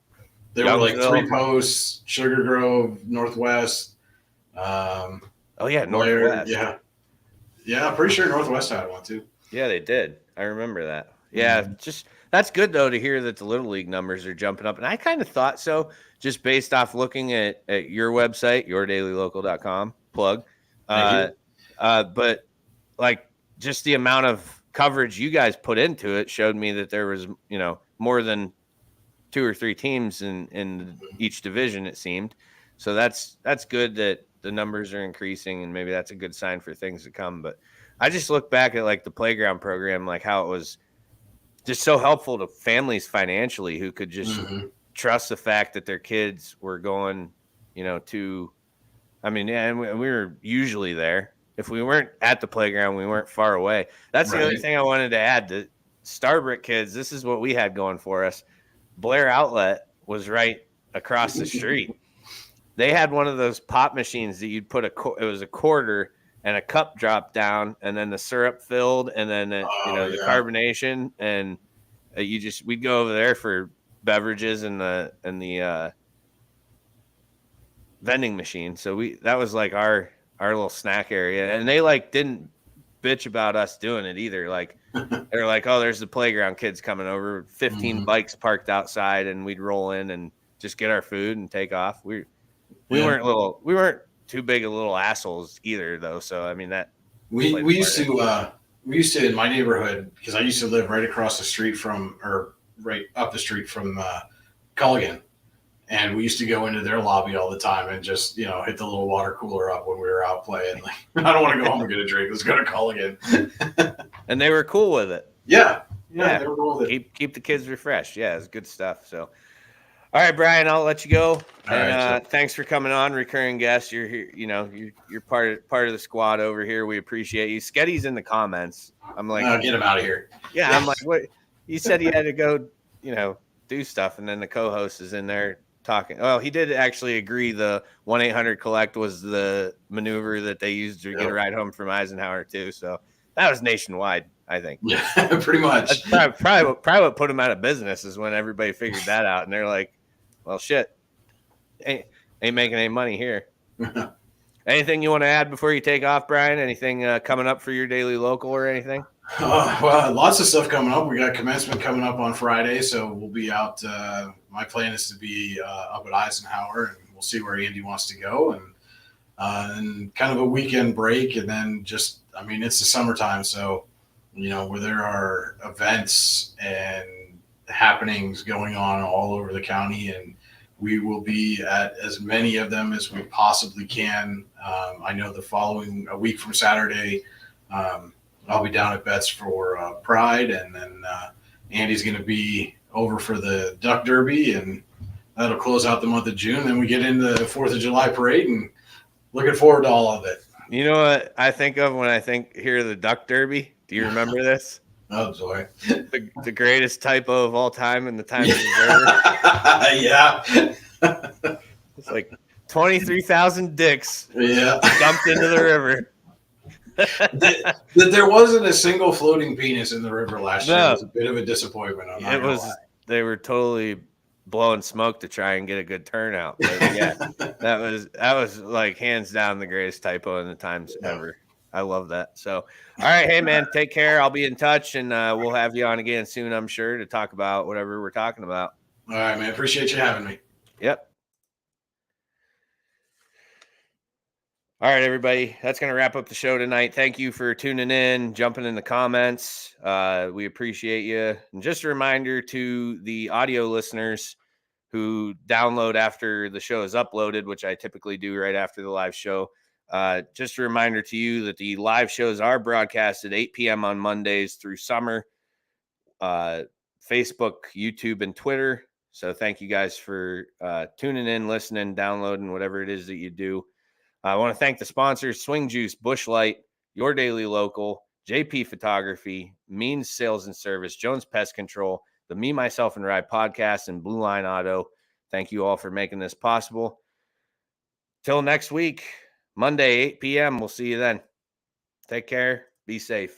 There were like 3 posts, Sugar Grove, Northwest. Oh yeah, Blair, Northwest. Yeah, I'm pretty sure Northwest had one too. Yeah, they did. I remember that. Yeah, just that's good though to hear that the Little League numbers are jumping up. And I kind of thought so, just based off looking at your website, yourdailylocal.com, plug. Thank you. But like just the amount of coverage you guys put into it showed me that there was, more than 2 or 3 teams in each division, it seemed. So that's good that the numbers are increasing, and maybe that's a good sign for things to come. But I just look back at like the playground program, like how it was just so helpful to families financially who could just trust the fact that their kids were going, to, and we were usually there. If we weren't at the playground, we weren't far away. That's the other thing I wanted to add to Starbrick kids. This is what we had going for us. Blair Outlet was right across the street. They had one of those pop machines that you'd put it was a quarter and a cup dropped down, and then the syrup filled, and then the carbonation, and we'd go over there for beverages and the vending machine. So that was like our little snack area, and they like didn't bitch about us doing it either. Like they're like, oh, there's the playground kids coming over, 15 bikes parked outside, and we'd roll in and just get our food and take off. We weren't too big of little assholes either, though. So that we used to in my neighborhood, because I used to live right across the street right up the street from Culligan, and we used to go into their lobby all the time and just hit the little water cooler up when we were out playing. Like, I don't want to go home and get a drink. Let's go to Culligan. And they were cool with it. Yeah, they were cool with it. Keep the kids refreshed. Yeah, it's good stuff. So. All right, Brian, I'll let you go. Thanks for coming on, recurring guest. You're here, you're part of the squad over here. We appreciate you. Sketty's in the comments. I'm like, get him out of here. Yeah, I'm like, what? He said he had to go, do stuff, and then the co-host is in there talking. Well, he did actually agree the 1-800-COLLECT was the maneuver that they used to get a ride home from Eisenhower too. So that was nationwide, I think. Yeah, pretty much. That's probably what put them out of business is when everybody figured that out, and they're like, well, shit, ain't making any money here. Anything you want to add before you take off, Brian? Anything coming up for your daily local or anything? Well, lots of stuff coming up. We got commencement coming up on Friday, so we'll be out. My plan is to be up at Eisenhower, and we'll see where Andy wants to go, and kind of a weekend break, and then just, it's the summertime, so where there are events and happenings going on all over the county, and we will be at as many of them as we possibly can. I know a week from Saturday, I'll be down at Betts for Pride, and then Andy's going to be over for the Duck Derby, and that'll close out the month of June. Then we get into the 4th of July parade, and looking forward to all of it. You know what I think of when I hear the Duck Derby? Do you remember this? Oh, boy. The greatest typo of all time in the Times Observer. Yeah. It's like 23,000 dicks dumped into the river. There wasn't a single floating penis in the river last year. It was a bit of a disappointment. They were totally blowing smoke to try and get a good turnout. But yeah, that was like hands down the greatest typo in the Times ever. I love that. So, all right. Hey, man, take care. I'll be in touch, and we'll have you on again soon, I'm sure, to talk about whatever we're talking about. All right, man. Appreciate you having me. Yep. All right, everybody. That's going to wrap up the show tonight. Thank you for tuning in, jumping in the comments. We appreciate you. And just a reminder to the audio listeners who download after the show is uploaded, which I typically do right after the live show. Just a reminder to you that the live shows are broadcast at 8 p.m. on Mondays through summer, Facebook, YouTube, and Twitter. So thank you guys for tuning in, listening, downloading, whatever it is that you do. I want to thank the sponsors, Swing Juice, Busch Light, Your Daily Local, JP Photography, Means Sales and Service, Jones Pest Control, the Me, Myself, and Ride podcast, and Blue Line Auto. Thank you all for making this possible. Till next week. Monday, 8 p.m. We'll see you then. Take care. Be safe.